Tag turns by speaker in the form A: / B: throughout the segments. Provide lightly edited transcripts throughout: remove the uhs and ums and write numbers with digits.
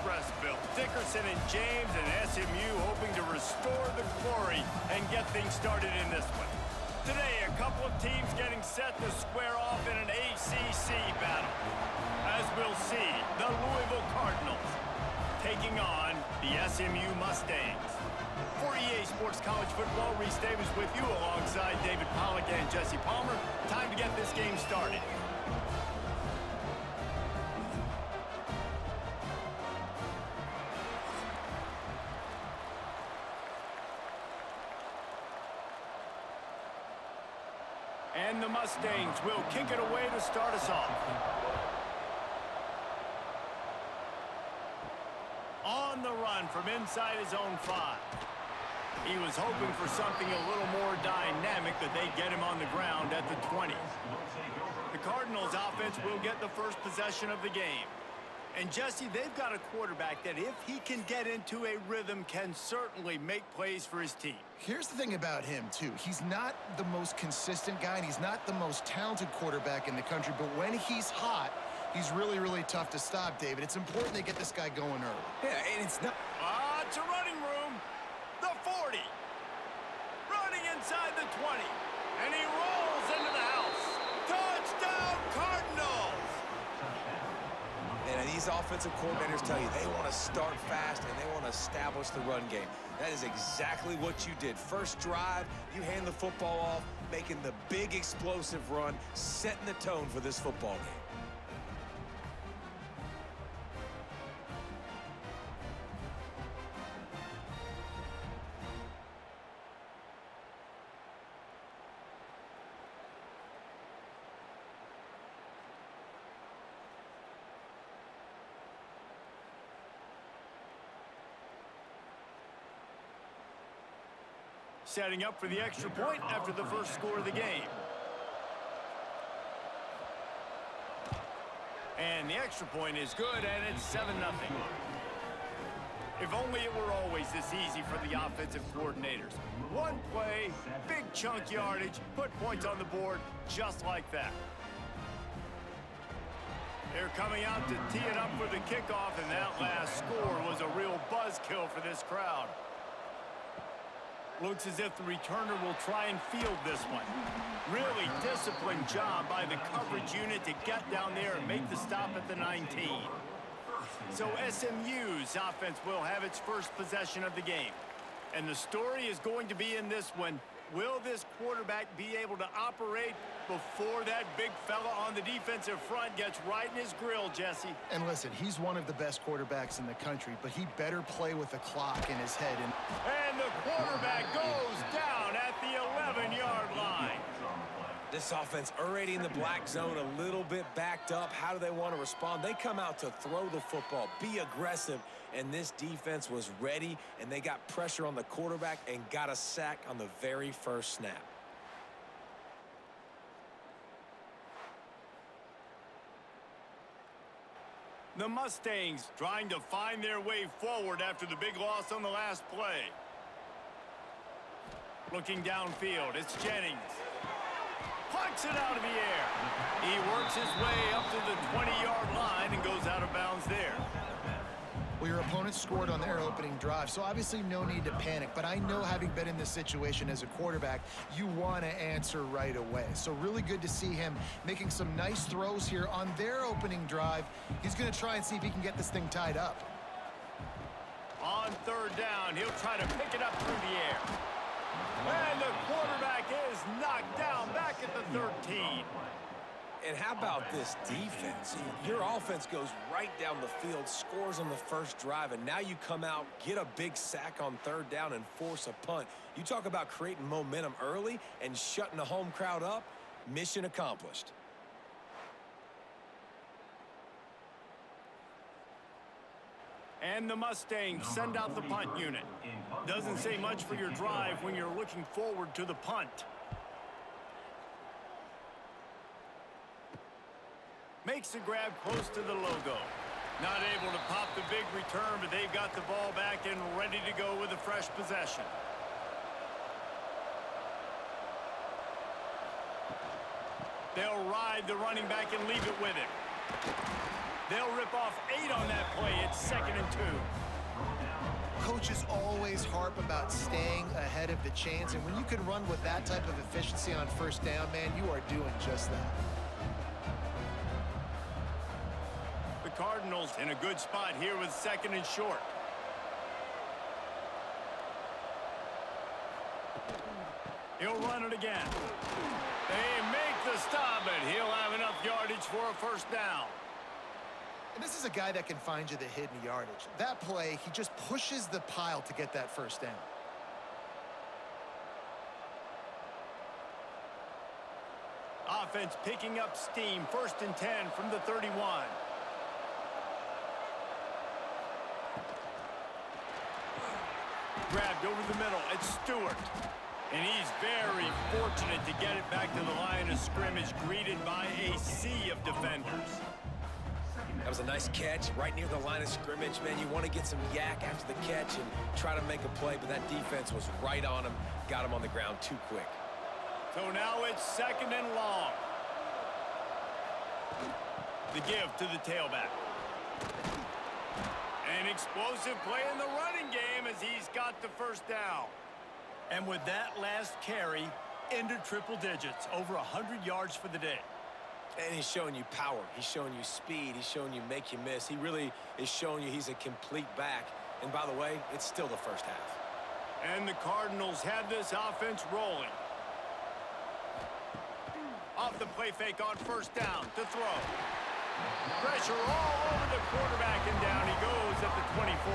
A: Express built. Dickerson and James and SMU hoping to restore the glory and get things started in this one. Today, a couple of teams getting set to square off in an ACC battle. As we'll see, the Louisville Cardinals taking on the SMU Mustangs. For EA Sports College Football, Reese Davis with you alongside David Pollack and Jesse Palmer. Time to get this game started. And the Mustangs will kick it away to start us off. On the run from inside his own 5. He was hoping for something a little more dynamic, that they'd get him on the ground at the 20. The Cardinals offense will get the first possession of the game. And Jesse, they've got a quarterback that if he can get into a rhythm can certainly make plays for his team.
B: Here's the thing about him, too. He's not the most consistent guy, and he's not the most talented quarterback in the country, but when he's hot, he's really, really tough to stop, David. It's important they get this guy going early.
C: Yeah, and it's not...
A: It's a running room. The 40. Running inside the 20. And he rolls into the house. Touchdown, Cardinals!
C: And these offensive coordinators tell you they want to start fast and they want to establish the run game. That is exactly what you did. First drive, you hand the football off, making the big explosive run, setting the tone for this football game.
A: Setting up for the extra point after the first score of the game. And the extra point is good, and it's 7-0. If only it were always this easy for the offensive coordinators. One play, big chunk yardage, put points on the board just like that. They're coming out to tee it up for the kickoff, and that last score was a real buzzkill for this crowd. Looks as if the returner will try and field this one. Really disciplined job by the coverage unit to get down there and make the stop at the 19. So SMU's offense will have its first possession of the game. And the story is going to be in this one. Will this quarterback be able to operate before that big fella on the defensive front gets right in his grill, Jesse?
B: And listen, he's one of the best quarterbacks in the country, but he better play with the clock in his head.
A: And the quarterback goes down at the 11-yard line.
C: This offense already in the black zone, a little bit backed up. How do they want to respond? They come out to throw the football, be aggressive, and this defense was ready, and they got pressure on the quarterback and got a sack on the very first snap.
A: The Mustangs trying to find their way forward after the big loss on the last play. Looking downfield, it's Jennings. Plucks it out of the air. He works his way up to the 20-yard line and goes out of bounds there.
B: Well, your opponent scored on their opening drive, so obviously no need to panic. But I know, having been in this situation as a quarterback, you want to answer right away. So really good to see him making some nice throws here on their opening drive. He's going to try and see if he can get this thing tied up.
A: On third down, he'll try to pick it up through the air. And the quarterback is knocked down back at the 13.
C: And how about this defense? Your offense goes right down the field, scores on the first drive, and now you come out, get a big sack on third down, and force a punt. You talk about creating momentum early and shutting the home crowd up. Mission accomplished.
A: And the Mustangs send out the punt unit. Doesn't say much for your drive when you're looking forward to the punt. Makes the grab close to the logo. Not able to pop the big return, but they've got the ball back and ready to go with a fresh possession. They'll ride the running back and leave it with him. They'll rip off 8 on that play. It's 2nd and 2.
B: Coaches always harp about staying ahead of the chains, and when you can run with that type of efficiency on first down, man, you are doing just that.
A: The Cardinals in a good spot here with 2nd and short. He'll run it again. They make the stop, and he'll have enough yardage for a first down.
B: And this is a guy that can find you the hidden yardage. That play, he just pushes the pile to get that first down.
A: Offense picking up steam. 1st and 10 from the 31. Grabbed over the middle. It's Stewart. And he's very fortunate to get it back to the line of scrimmage, greeted by a sea of defenders.
C: That was a nice catch right near the line of scrimmage. Man, you want to get some yak after the catch and try to make a play, but that defense was right on him, got him on the ground too quick.
A: So now it's 2nd and long. The give to the tailback. An explosive play in the running game as he's got the first down. And with that last carry, into triple digits, over 100 yards for the day.
C: And he's showing you power. He's showing you speed. He's showing you make you miss. He really is showing you he's a complete back. And by the way, it's still the first half.
A: And the Cardinals have this offense rolling. Off the play fake on first down to throw. Pressure all over the quarterback, and down he goes at the 24.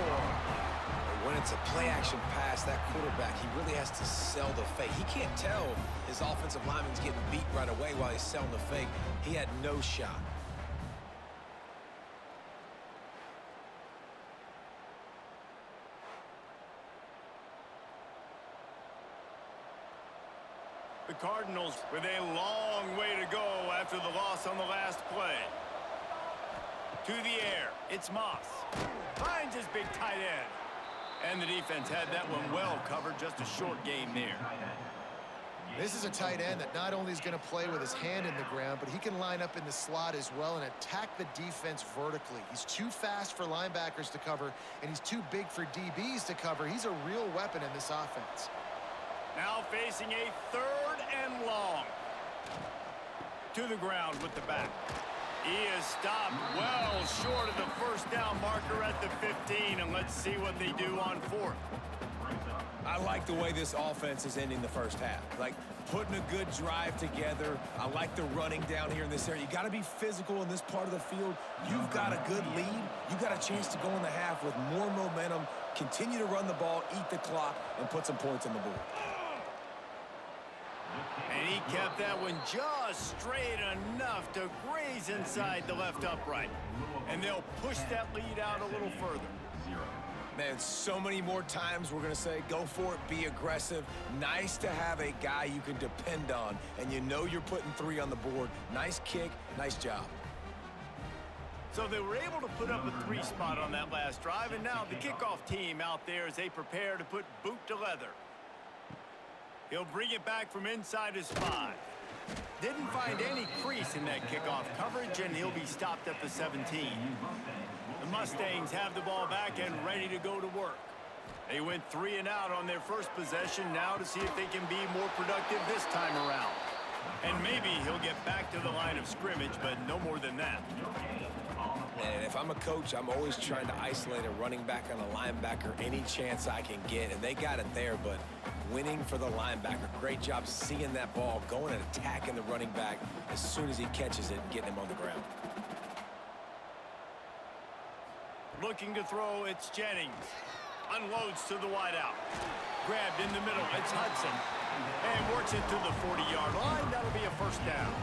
C: When it's a play-action pass, that quarterback, he really has to sell the fake. He can't tell his offensive lineman's getting beat right away while he's selling the fake. He had no shot.
A: The Cardinals with a long way to go after the loss on the last play. To the air, it's Moss. Finds his big tight end. And the defense had that one well covered, just a short game there.
B: This is a tight end that not only is going to play with his hand in the ground, but he can line up in the slot as well and attack the defense vertically. He's too fast for linebackers to cover, and he's too big for DBs to cover. He's a real weapon in this offense.
A: Now facing a 3rd and long. To the ground with the back. He is stopped well short of the first down marker at the 15, and let's see what they do on 4th.
C: I like the way this offense is ending the first half. Like, putting a good drive together. I like the running down here in this area. You got to be physical in this part of the field. You've got a good lead. You got a chance to go in the half with more momentum, continue to run the ball, eat the clock, and put some points on the board.
A: And he kept that one just straight enough to graze inside the left upright. And they'll push that lead out a little further.
C: Man, so many more times we're going to say, go for it, be aggressive. Nice to have a guy you can depend on, and you know you're putting 3 on the board. Nice kick, nice job.
A: So they were able to put up a 3 spot on that last drive, and now the kickoff team out there as they prepare to put boot to leather. He'll bring it back from inside his 5. Didn't find any crease in that kickoff coverage, and he'll be stopped at the 17. The Mustangs have the ball back and ready to go to work. They went 3 and out on their first possession, now to see if they can be more productive this time around. And maybe he'll get back to the line of scrimmage, but no more than that.
C: And if I'm a coach, I'm always trying to isolate a running back on a linebacker any chance I can get, and they got it there, but winning for the linebacker. Great job seeing that ball, going and attacking the running back as soon as he catches it and getting him on the ground.
A: Looking to throw, it's Jennings. Unloads to the wideout. Grabbed in the middle, it's Hudson. And works it to the 40-yard line. That'll be a first down.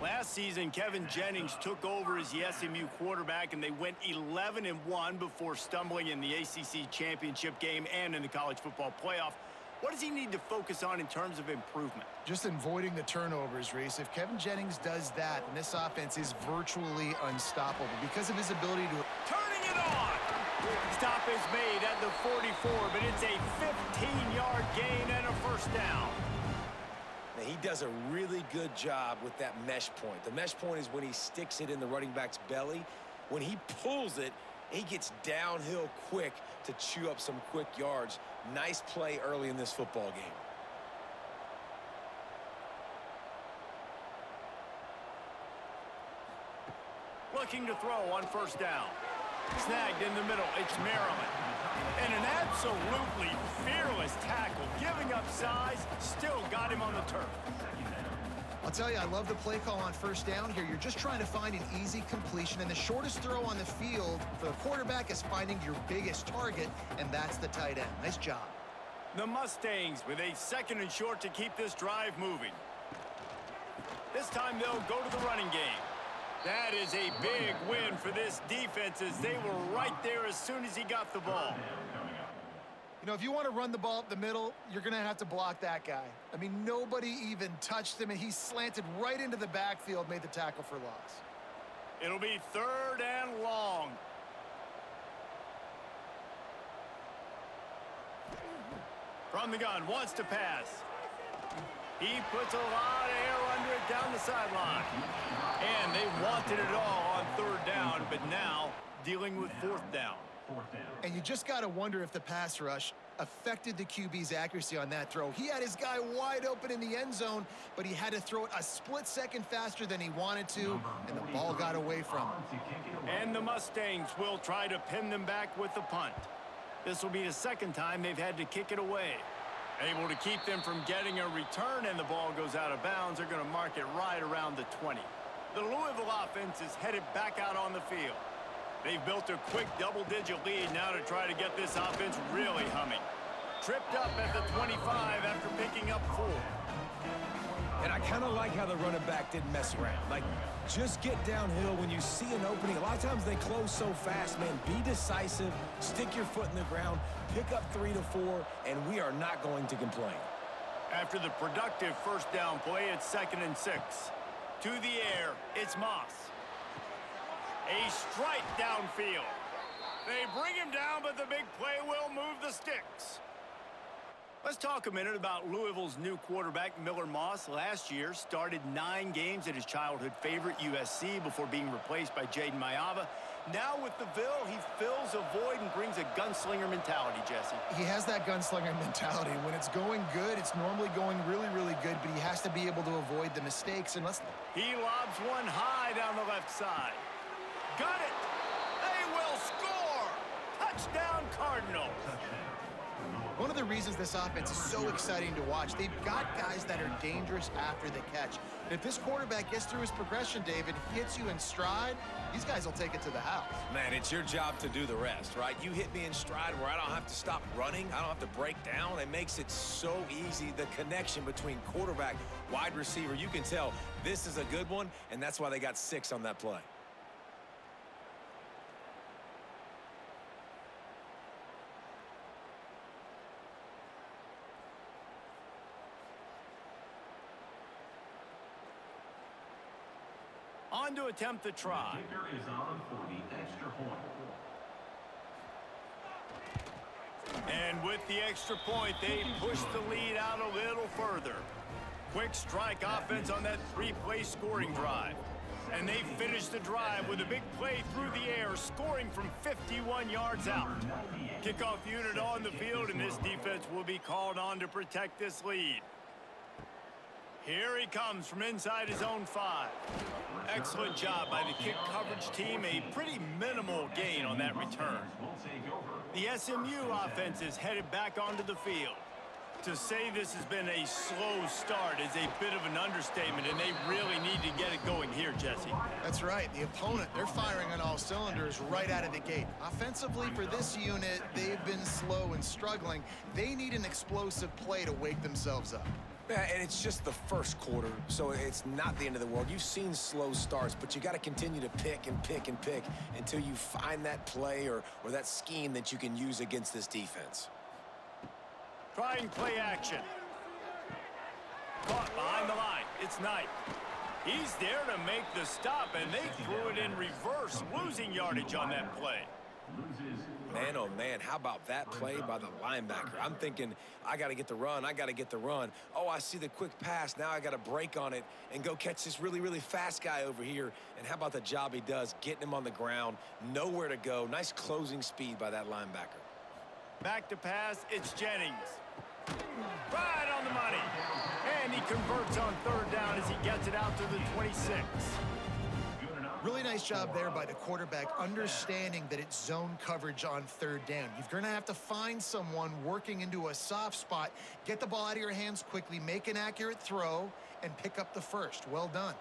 A: Last season, Kevin Jennings took over as the SMU quarterback, and they went 11-1 before stumbling in the ACC championship game and in the college football playoff. What does he need to focus on in terms of improvement?
B: Just avoiding the turnovers, Reese. If Kevin Jennings does that, then this offense is virtually unstoppable because of his ability to...
A: Turning it on! Stop is made at the 44, but it's a 15-yard gain and a first down.
C: And he does a really good job with that mesh point. The mesh point is when he sticks it in the running back's belly. When he pulls it, he gets downhill quick to chew up some quick yards. Nice play early in this football game.
A: Looking to throw on first down. Snagged in the middle. It's Maryland. And an absolutely fearless tackle. Giving up size. Still got him on the turf.
B: I'll tell you, I love the play call on first down here. You're just trying to find an easy completion, and the shortest throw on the field for the quarterback is finding your biggest target, and that's the tight end. Nice job.
A: The Mustangs with a 2nd and short to keep this drive moving. This time they'll go to the running game. That is a big win for this defense as they were right there as soon as he got the ball.
B: You know, if you want to run the ball up the middle, you're going to have to block that guy. I mean, nobody even touched him, and he slanted right into the backfield, made the tackle for loss.
A: It'll be 3rd and long. From the gun, wants to pass. He puts a lot of air under it down the sideline. And they wanted it all on 3rd down, but now dealing with 4th down.
B: And you just got to wonder if the pass rush affected the QB's accuracy on that throw. He had his guy wide open in the end zone, but he had to throw it a split second faster than he wanted to, and the ball got away from him.
A: And the Mustangs will try to pin them back with the punt. This will be the 2nd time they've had to kick it away. Able to keep them from getting a return, and the ball goes out of bounds. They're going to mark it right around the 20. The Louisville offense is headed back out on the field. They've built a quick double-digit lead now to try to get this offense really humming. Tripped up at the 25 after picking up 4.
C: And I kind of like how the running back didn't mess around. Like, just get downhill when you see an opening. A lot of times they close so fast, man. Be decisive, stick your foot in the ground, pick up 3 to 4, and we are not going to complain.
A: After the productive first down play, it's 2nd and 6. To the air, it's Moss. A strike downfield. They bring him down, but the big play will move the sticks. Let's talk a minute about Louisville's new quarterback, Miller Moss. Last year, started 9 games at his childhood favorite, USC, before being replaced by Jaden Mayava. Now with the Ville, he fills a void and brings a gunslinger mentality, Jesse.
B: He has that gunslinger mentality. When it's going good, it's normally going really, really good, but he has to be able to avoid the mistakes. And
A: He lobs one high down the left side. Got it! They will score! Touchdown, Cardinals!
B: One of the reasons this offense is so exciting to watch, they've got guys that are dangerous after the catch. And if this quarterback gets through his progression, David, hits you in stride, these guys will take it to the house.
C: Man, it's your job to do the rest, right? You hit me in stride where I don't have to stop running. I don't have to break down. It makes it so easy. The connection between quarterback, wide receiver, you can tell this is a good one, and that's why they got 6 on that play.
A: On to attempt the try.
D: Kicker is on for the extra point.
A: And with the extra point, they push the lead out a little further. Quick strike offense on that 3-play scoring drive. And they finish the drive with a big play through the air, scoring from 51 yards out. Kickoff unit on the field, and this defense will be called on to protect this lead. Here he comes from inside his own 5. Excellent job by the kick coverage team. A pretty minimal gain on that return. The SMU offense is headed back onto the field. To say this has been a slow start is a bit of an understatement, and they really need to get it going here, Jesse.
B: That's right. The opponent, they're firing on all cylinders right out of the gate. Offensively, for this unit, they've been slow and struggling. They need an explosive play to wake themselves up.
C: Yeah, and it's just the first quarter, so it's not the end of the world. You've seen slow starts, but you got to continue to pick and pick and pick until you find that play or that scheme that you can use against this defense.
A: Trying play action. Caught behind the line. It's Knight. He's there to make the stop, and they threw it in reverse, losing yardage on that play.
D: loses.
C: Man, oh man, how about that play by the linebacker? I'm thinking, I got to get the run, I got to get the run. Oh, I see the quick pass. Now I got to break on it and go catch this really, really fast guy over here. And how about the job he does, getting him on the ground, nowhere to go. Nice closing speed by that linebacker.
A: Back to pass, it's Jennings. Right on the money. And he converts on third down as he gets it out to the 26.
B: Really nice job there by the quarterback, understanding that it's zone coverage on third down. You're going to have to find someone working into a soft spot, get the ball out of your hands quickly, make an accurate throw, and pick up the first. Well done.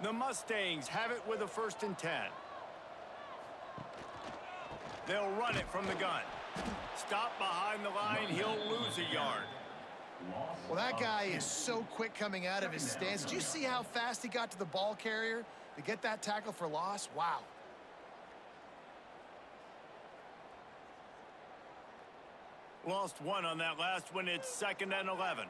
A: The Mustangs have it with a 1st and 10. They'll run it from the gun. Stop behind the line, he'll lose a yard.
B: Well, that guy is so quick coming out of his stance. Did you see how fast he got to the ball carrier to get that tackle for loss? Wow.
A: Lost one on that last one. It's 2nd and 11.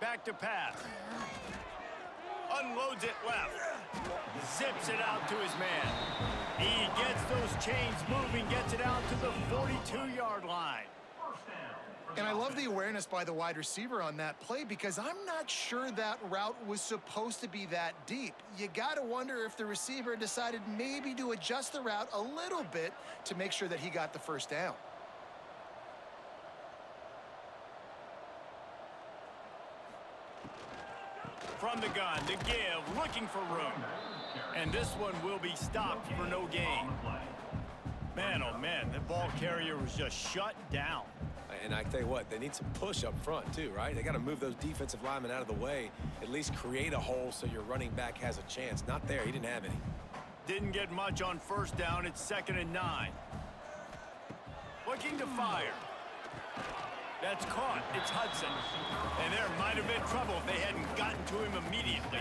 A: Back to pass. Unloads it left. Zips it out to his man. He gets those chains moving, gets it out to the 42-yard line.
B: And I love the awareness by the wide receiver on that play, because I'm not sure that route was supposed to be that deep. You got to wonder if the receiver decided maybe to adjust the route a little bit to make sure that he got the first down.
A: From the gun, the give, looking for room. And this one will be stopped for no gain. Man, oh man, the ball carrier was just shut down.
C: And I tell you what, they need some push up front too, right? They got to move those defensive linemen out of the way, at least create a hole so your running back has a chance. Not there, he didn't have any.
A: Didn't get much on 1st down. It's 2nd and 9. Looking to fire. That's caught. It's Hudson. And there might have been trouble if they hadn't gotten to him immediately.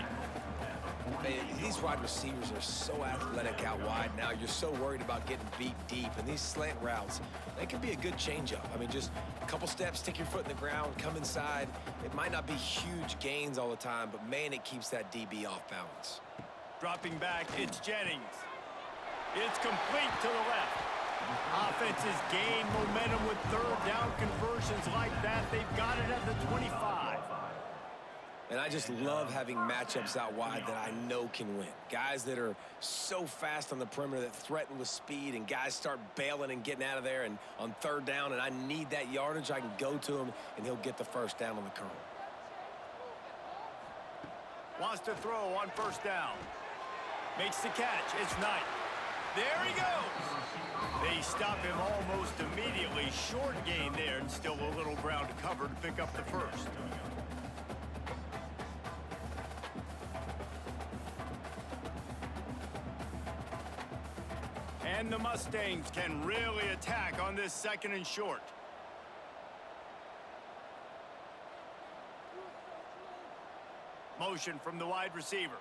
C: Man, these wide receivers are so athletic out wide now. You're so worried about getting beat deep. And these slant routes, they can be a good changeup. I mean, just a couple steps, stick your foot in the ground, come inside. It might not be huge gains all the time, but man, it keeps that DB off balance.
A: Dropping back, it's Jennings. It's complete to the left. Offenses gain momentum with 3rd down conversions like that. They've got it at the 25.
C: And I just love having matchups out wide that I know can win. Guys that are so fast on the perimeter that threaten with speed, and guys start bailing and getting out of there, and on 3rd down, and I need that yardage, I can go to him, and he'll get the first down on the curl.
A: Wants to throw on 1st down. Makes the catch. It's Knight. There he goes. They stop him almost immediately. Short gain there, and still a little ground to cover to pick up the first. And the Mustangs can really attack on this 2nd and short. Motion from the wide receiver.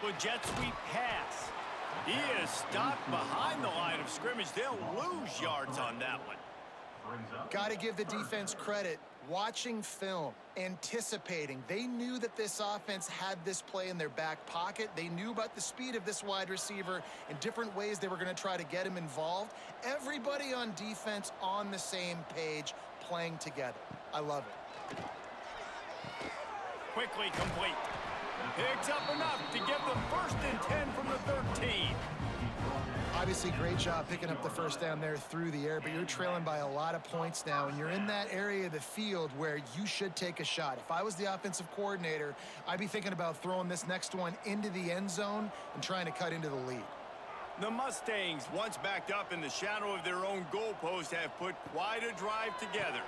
A: Well, jet sweep pass. He is stopped behind the line of scrimmage. They'll lose yards on that one.
B: Got to give the defense credit. Watching film, anticipating. They knew that this offense had this play in their back pocket. They knew about the speed of this wide receiver and different ways they were going to try to get him involved. Everybody on defense on the same page, playing together. I love it.
A: Quickly complete. Picks up enough to give them 1st and 10 from the 13.
B: Obviously, great job picking up the first down there through the air, but you're trailing by a lot of points now, and you're in that area of the field where you should take a shot. If I was the offensive coordinator, I'd be thinking about throwing this next one into the end zone and trying to cut into the lead.
A: The Mustangs, once backed up in the shadow of their own goalpost, have put quite a drive together.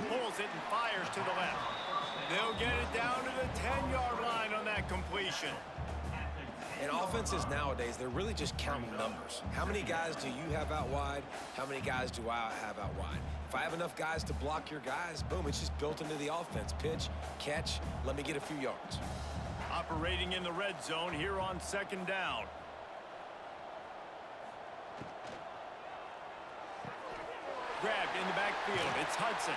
A: Pulls it and fires to the left. They'll get it down to the 10-yard line on that completion.
C: And offenses nowadays, they're really just counting numbers. How many guys do you have out wide? How many guys do I have out wide? If I have enough guys to block your guys, boom, it's just built into the offense. Pitch, catch, let me get a few yards.
A: Operating in the red zone here on 2nd down. Grabbed in the backfield. It's Hudson.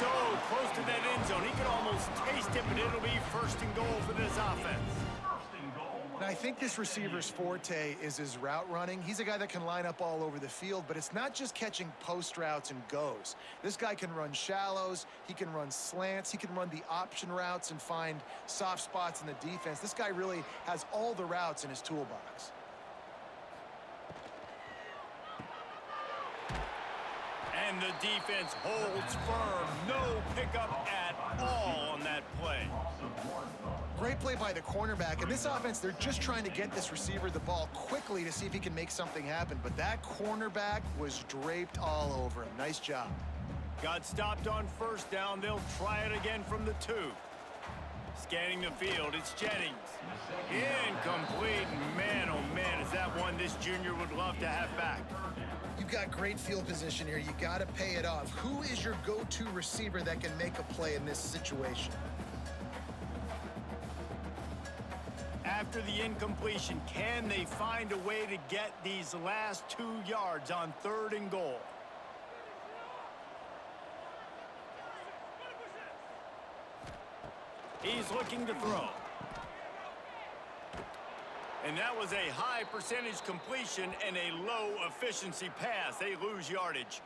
A: So close to that end zone. He could almost taste it, but it'll be 1st and goal for this offense.
B: And I think this receiver's forte is his route running. He's a guy that can line up all over the field, but it's not just catching post routes and goes. This guy can run shallows, he can run slants, he can run the option routes and find soft spots in the defense. This guy really has all the routes in his toolbox.
A: And the defense holds firm. No pickup at all on that play.
B: Great play by the cornerback. In this offense, they're just trying to get this receiver the ball quickly to see if he can make something happen. But that cornerback was draped all over him. Nice job.
A: Got stopped on first down. They'll try it again from the 2. Scanning the field, it's Jennings. Incomplete. Man, oh man, is that one this junior would love to have back.
B: You've got great field position here. You got to pay it off. Who is your go-to receiver that can make a play in this situation?
A: After the incompletion, can they find a way to get these last 2 yards on 3rd and goal? He's looking to throw. And that was a high percentage completion and a low efficiency pass. They lose yardage.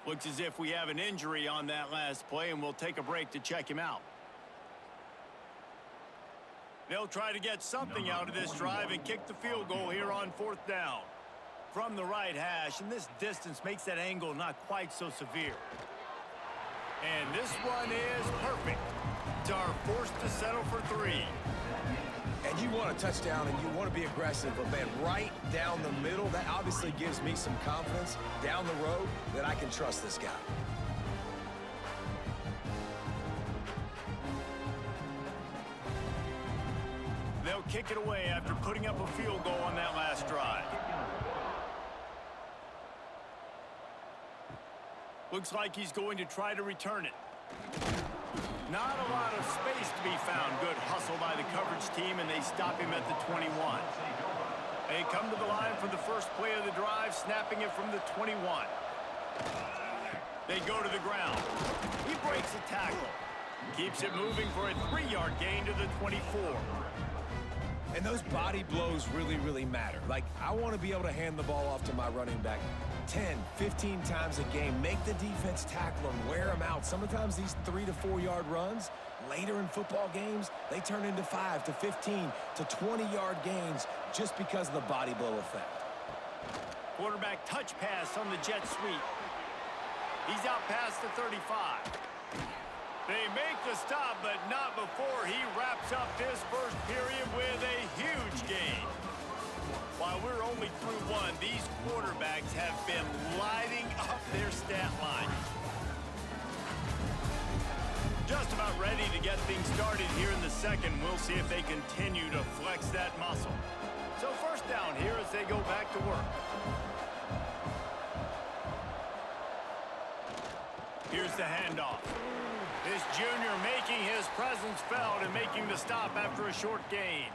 A: Looks as if we have an injury on that last play, and we'll take a break to check him out. They'll try to get something out of this drive and kick the field goal here on 4th down. From the right hash, and this distance makes that angle not quite so severe. And this one is perfect. Are forced to settle for 3.
C: And you want a touchdown and you want to be aggressive, but man, right down the middle, that obviously gives me some confidence down the road that I can trust this guy.
A: They'll kick it away after putting up a field goal on that last drive. Looks like he's going to try to return it. Not a lot of space to be found. Good hustle by the coverage team, and they stop him at the 21. They come to the line for the first play of the drive, snapping it from the 21. They go to the ground. He breaks a tackle. Keeps it moving for a 3-yard gain to the 24.
C: And those body blows really, really matter. Like, I want to be able to hand the ball off to my running back 10, 15 times a game. Make the defense tackle them, wear them out. Sometimes these 3 to 4 yard runs, later in football games, they turn into 5 to 15 to 20-yard gains just because of the body blow effect.
A: Quarterback touch pass on the jet sweep. He's out past the 35. They make the stop, but not before he wraps up this first period with a huge gain. While we're only through 1, these quarterbacks have been lighting up their stat line. Just about ready to get things started here in the second. We'll see if they continue to flex that muscle. So first down here as they go back to work. Here's the handoff. This junior making his presence felt and making the stop after a short gain.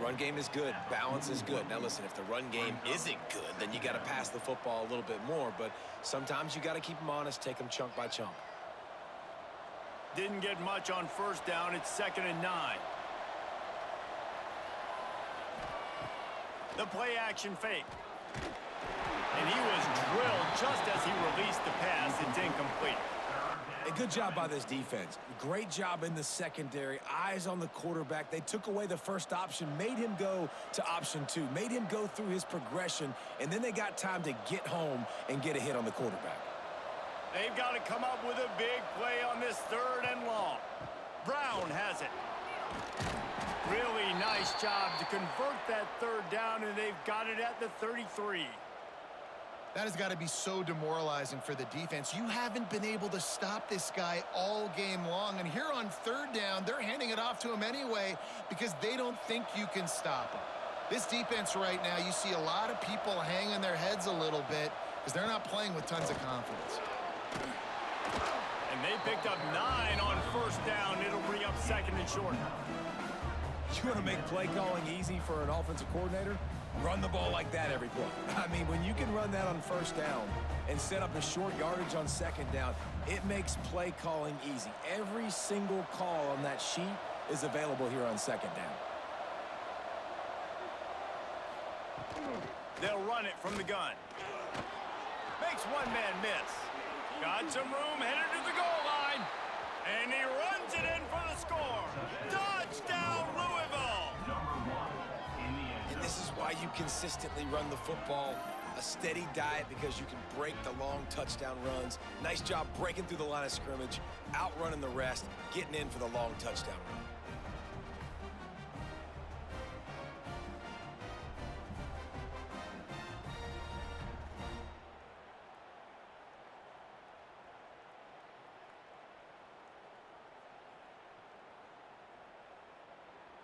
C: Run game is good. Balance is good. Now, listen, if the run game isn't good, then you got to pass the football a little bit more. But sometimes you got to keep them honest, take them chunk by chunk.
A: Didn't get much on first down. It's 2nd and 9. The play action fake. And he was drilled just as he released the pass. It's incomplete.
C: A good job by this defense. Great job in the secondary. Eyes on the quarterback. They took away the first option, made him go to option 2, made him go through his progression, and then they got time to get home and get a hit on the quarterback.
A: They've got to come up with a big play on this 3rd and long. Brown has it. Really nice job to convert that 3rd down, and they've got it at the 33.
B: That has got to be so demoralizing for the defense. You haven't been able to stop this guy all game long. And here on 3rd down, they're handing it off to him anyway because they don't think you can stop him. This defense right now, you see a lot of people hanging their heads a little bit because they're not playing with tons of confidence.
A: And they picked up 9 on first down. It'll bring up 2nd and short.
C: You want to make play calling easy for an offensive coordinator? Run the ball like that every play. I mean, when you can run that on first down and set up a short yardage on 2nd down, it makes play calling easy. Every single call on that sheet is available here on 2nd down.
A: They'll run it from the gun. Makes one man miss. Got some room, headed to the goal line. And he runs it in for the score. Touchdown, Louisville!
C: And this is why you consistently run the football. A steady diet because you can break the long touchdown runs. Nice job breaking through the line of scrimmage, outrunning the rest, getting in for the long touchdown run.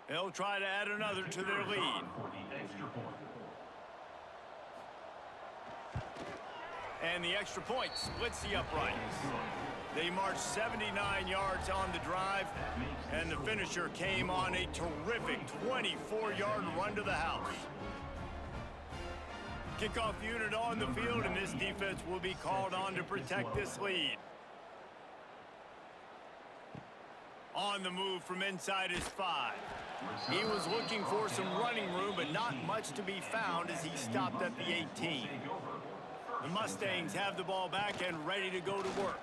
A: They'll try to add another to their lead.
D: For the extra point.
A: And the extra point splits the uprights. They marched 79 yards on the drive, and the finisher came on a terrific 24-yard run to the house. Kickoff unit on the field, and this defense will be called on to protect this lead. On the move from inside his 5. He was looking for some running room, but not much to be found as he stopped at the 18. The Mustangs have the ball back and ready to go to work.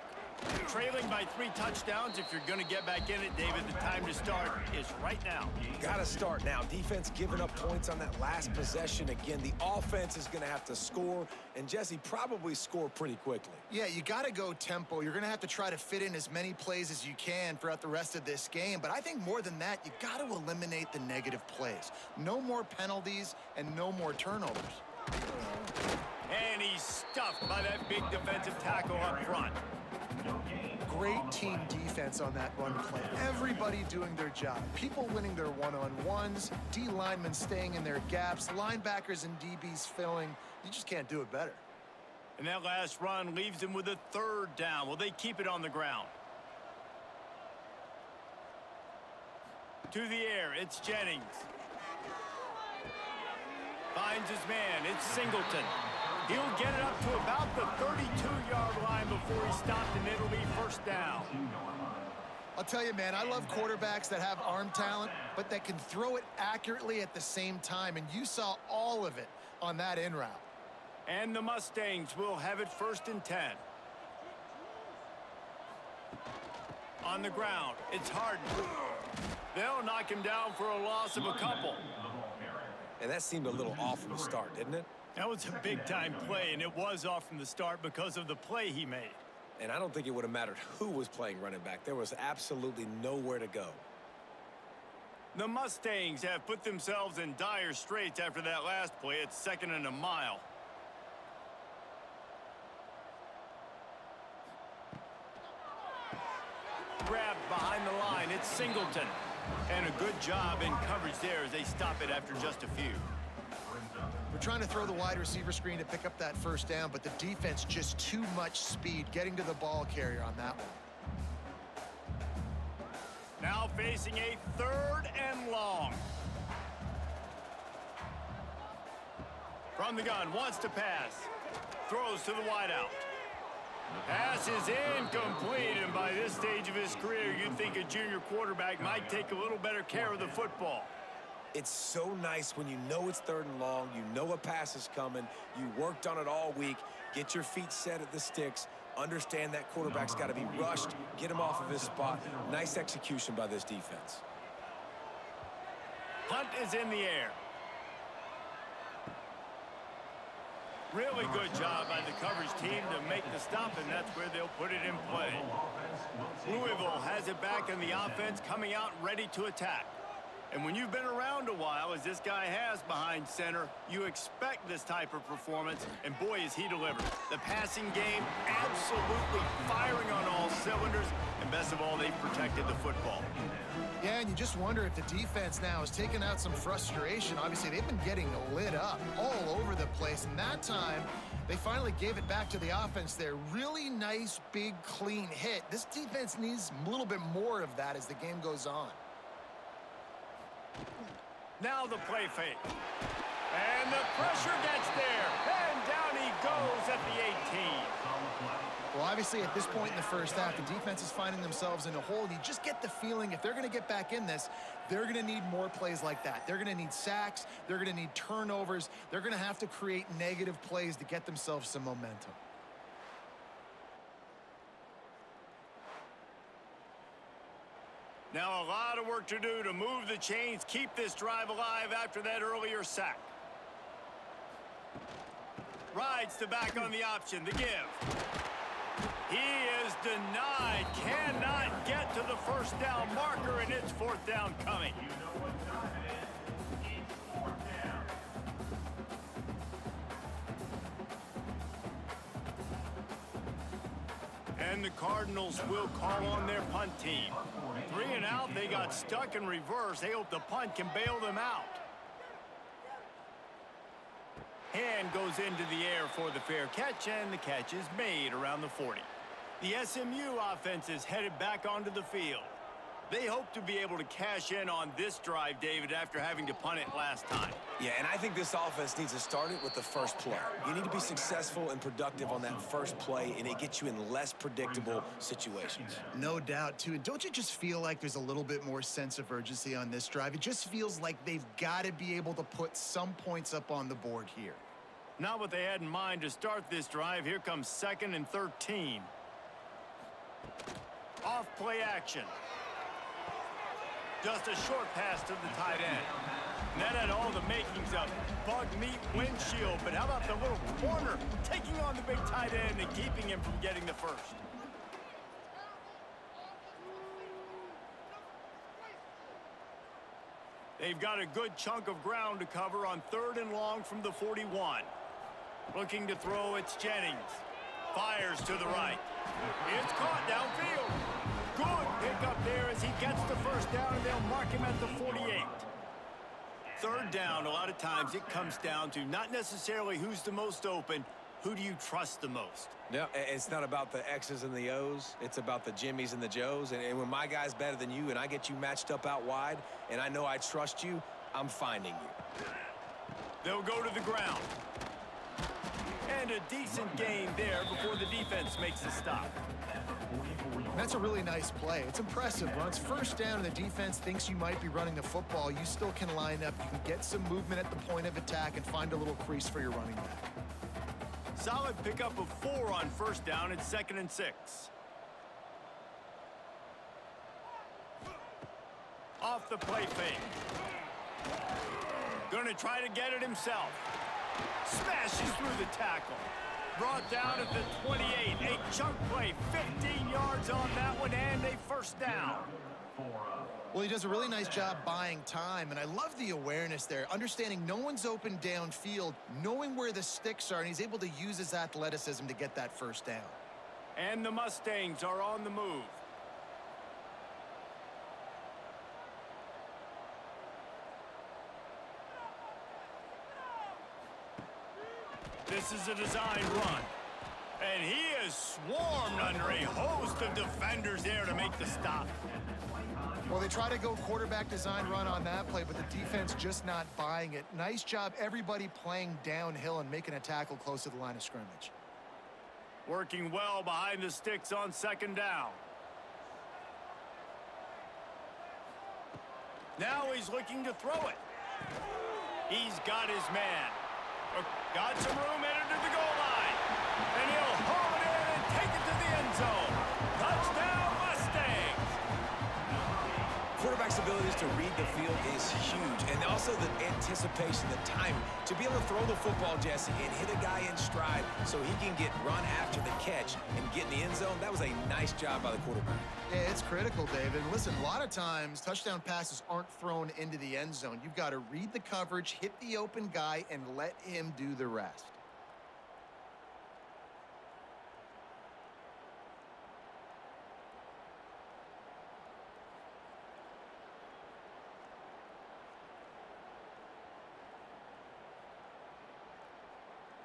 A: Trailing by 3 touchdowns. If you're going to get back in it, David, the time to start is right now.
C: Got to start now. Defense giving up points on that last possession. Again, the offense is going to have to score, and Jesse probably score pretty quickly.
B: Yeah, you got to go tempo. You're going to have to try to fit in as many plays as you can throughout the rest of this game. But I think more than that, you got to eliminate the negative plays. No more penalties and no more turnovers.
A: And he's stuffed by that big defensive tackle up front.
B: Great team defense on that run play. Everybody doing their job. People winning their one-on-ones, D linemen staying in their gaps, linebackers and DBs filling. You just can't do it better.
A: And that last run leaves them with a 3rd down. Will they keep it on the ground? To the air, it's Jennings. Finds his man, it's Singleton. He'll get it up to about the 32-yard line before he stopped, and it'll be 1st down.
B: I'll tell you, man, I love quarterbacks that have arm talent, but that can throw it accurately at the same time, and you saw all of it on that in route.
A: And the Mustangs will have it 1st and 10. On the ground, it's Harden. They'll knock him down for a loss of a couple.
C: And that seemed a little off from the start, didn't it?
A: That was a big-time play, and it was off from the start because of the play he made.
C: And I don't think it would have mattered who was playing running back. There was absolutely nowhere to go.
A: The Mustangs have put themselves in dire straits after that last play. It's 2nd and a mile. Grabbed behind the line. It's Singleton. And a good job in coverage there as they stop it after just a few.
B: We're trying to throw the wide receiver screen to pick up that 1st down, but the defense just too much speed getting to the ball carrier on that one.
A: Now facing a 3rd and long. From the gun, wants to pass. Throws to the wideout. Pass is incomplete, and by this stage of his career, you'd think a junior quarterback might take a little better care of the football.
C: It's so nice when you know it's 3rd and long, you know a pass is coming, you worked on it all week, get your feet set at the sticks, understand that quarterback's got to be rushed, get him off of his spot. Nice execution by this defense.
A: Punt is in the air. Really good job by the coverage team to make the stop, and that's where they'll put it in play. Louisville has it back in the offense, coming out ready to attack. And when you've been around a while, as this guy has behind center, you expect this type of performance, and boy, is he delivered. The passing game absolutely firing on all cylinders, and best of all, they've protected the football.
B: Yeah, and you just wonder if the defense now has taken out some frustration. Obviously, they've been getting lit up all over the place, and that time, they finally gave it back to the offense there. Really nice, big, clean hit. This defense needs a little bit more of that as the game goes on.
A: Now the play fake. And the pressure gets there. And down he goes at the 18.
B: Well, Obviously, at this point in the first half, the defense is finding themselves in a hole. And you just get the feeling if they're going to get back in this, they're going to need more plays like that. They're going to need sacks. They're going to need turnovers. They're going to have to create negative plays to get themselves some momentum.
A: Now a lot of work to do to move the chains, keep this drive alive after that earlier sack. Rides to back on the option, the give. He is denied, cannot get to the first down marker, and it's fourth down coming.
D: You know what time it is. It's fourth down.
A: And the Cardinals will call on their punt team. 3 and out, they got stuck in reverse. They hope the punt can bail them out. Hand goes into the air for the fair catch, and the catch is made around the 40. The SMU offense is headed back onto the field. They hope to be able to cash in on this drive, David, after having to punt it last time.
C: Yeah, and I think this offense needs to start it with the first play. You need to be successful and productive on that first play, and it gets you in less predictable situations.
B: No doubt, too. And don't you just feel like there's a little bit more sense of urgency on this drive? It just feels like they've got to be able to put some points up on the board here.
A: Not what they had in mind to start this drive. Here comes 2nd and 13. Off play action. Just a short pass to the tight end. And that had all the makings of bug meat windshield. But how about the little corner taking on the big tight end and keeping him from getting the first? They've got a good chunk of ground to cover on 3rd and long from the 41. Looking to throw, it's Jennings. Fires to the right. It's caught downfield. Good pickup there as he gets the first down, and they'll mark him at the 48. 3rd down, a lot of times it comes down to not necessarily who's the most open, who do you trust the most?
C: Yeah, it's not about the X's and the O's. It's about the Jimmys and the Joes. And when my guy's better than you and I get you matched up out wide and I know I trust you, I'm finding you.
A: They'll go to the ground. And a decent gain there before the defense makes the stop.
B: That's a really nice play. It's impressive. When it's first down and the defense thinks you might be running the football, you still can line up. You can get some movement at the point of attack and find a little crease for your running back.
A: Solid pickup of 4 on first down. It's 2nd and 6. Off the play fake. Gonna try to get it himself. Smashes through the tackle. Brought down at the 28. A chunk play, 15 yards on that one, and a first down.
B: Well, he does a really nice job buying time, and I love the awareness there, understanding no one's open downfield, knowing where the sticks are, and he's able to use his athleticism to get that first down.
A: And the Mustangs are on the move. This is a design run. And he is swarmed under a host of defenders there to make the stop.
B: Well, they try to go quarterback design run on that play, but the defense just not buying it. Nice job, everybody playing downhill and making a tackle close to the line of scrimmage.
A: Working well behind the sticks on 2nd down. Now he's looking to throw it. He's got his man. Got some room, headed to the goal line. And he'll haul it in and take it to the end zone. Touchdown, Mustangs!
C: Quarterback's abilities to read the field is huge, and also the anticipation, the timing. To be able to throw the football, Jesse, and hit a guy in stride so he can get run after the catch and get in the end zone, that was a nice job by the quarterback.
B: Yeah, it's critical, David. Listen, a lot of times touchdown passes aren't thrown into the end zone. You've got to read the coverage, hit the open guy, and let him do the rest.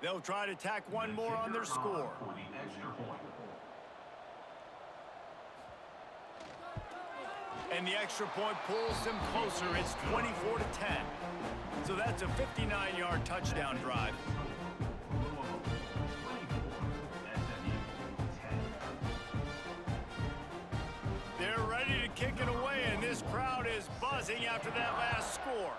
A: They'll try to tack one more on their score.
D: For the extra point.
A: And the extra point pulls them closer. It's 24-10. So that's a 59-yard touchdown drive.
D: Louisville 24, SMU 10.
A: kicking away, and this crowd is buzzing after that last score.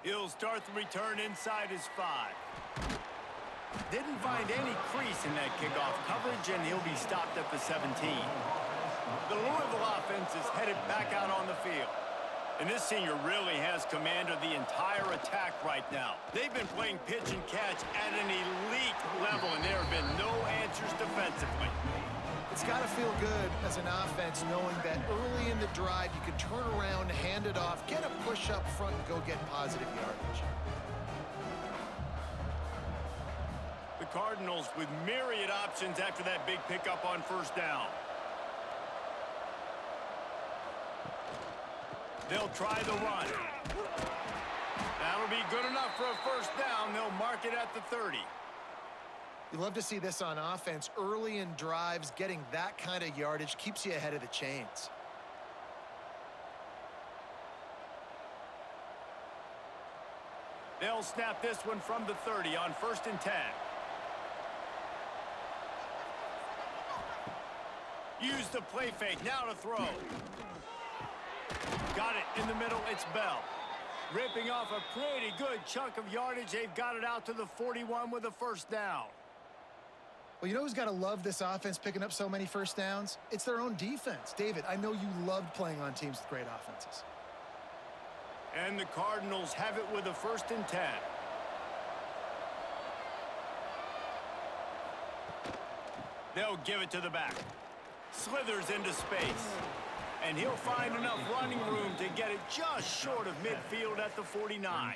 A: He'll start the return inside his 5. Didn't find any crease in that kickoff coverage, and he'll be stopped at the 17. The Louisville offense is headed back out on the field. And this senior really has command of the entire attack right now. They've been playing pitch and catch at an elite level, and there have been no answers defensively.
B: It's got to feel good as an offense knowing that early in the drive you can turn around, hand it off, get a push up front, and go get positive yardage.
A: The Cardinals with myriad options after that big pickup on first down. They'll try the run. That'll be good enough for a first down. They'll mark it at the 30.
B: You love to see this on offense. Early in drives, getting that kind of yardage keeps you ahead of the chains.
A: They'll snap this one from the 30 on 1st and 10. Use the play fake. Now to throw. Got it in the middle. It's Bell. Ripping off a pretty good chunk of yardage. They've got it out to the 41 with a first down.
B: Well, you know who's got to love this offense picking up so many first downs? It's their own defense. David, I know you loved playing on teams with great offenses.
A: And the Cardinals have it with a 1st and 10. They'll give it to the back. Slithers into space. And he'll find enough running room to get it just short of midfield at the 49.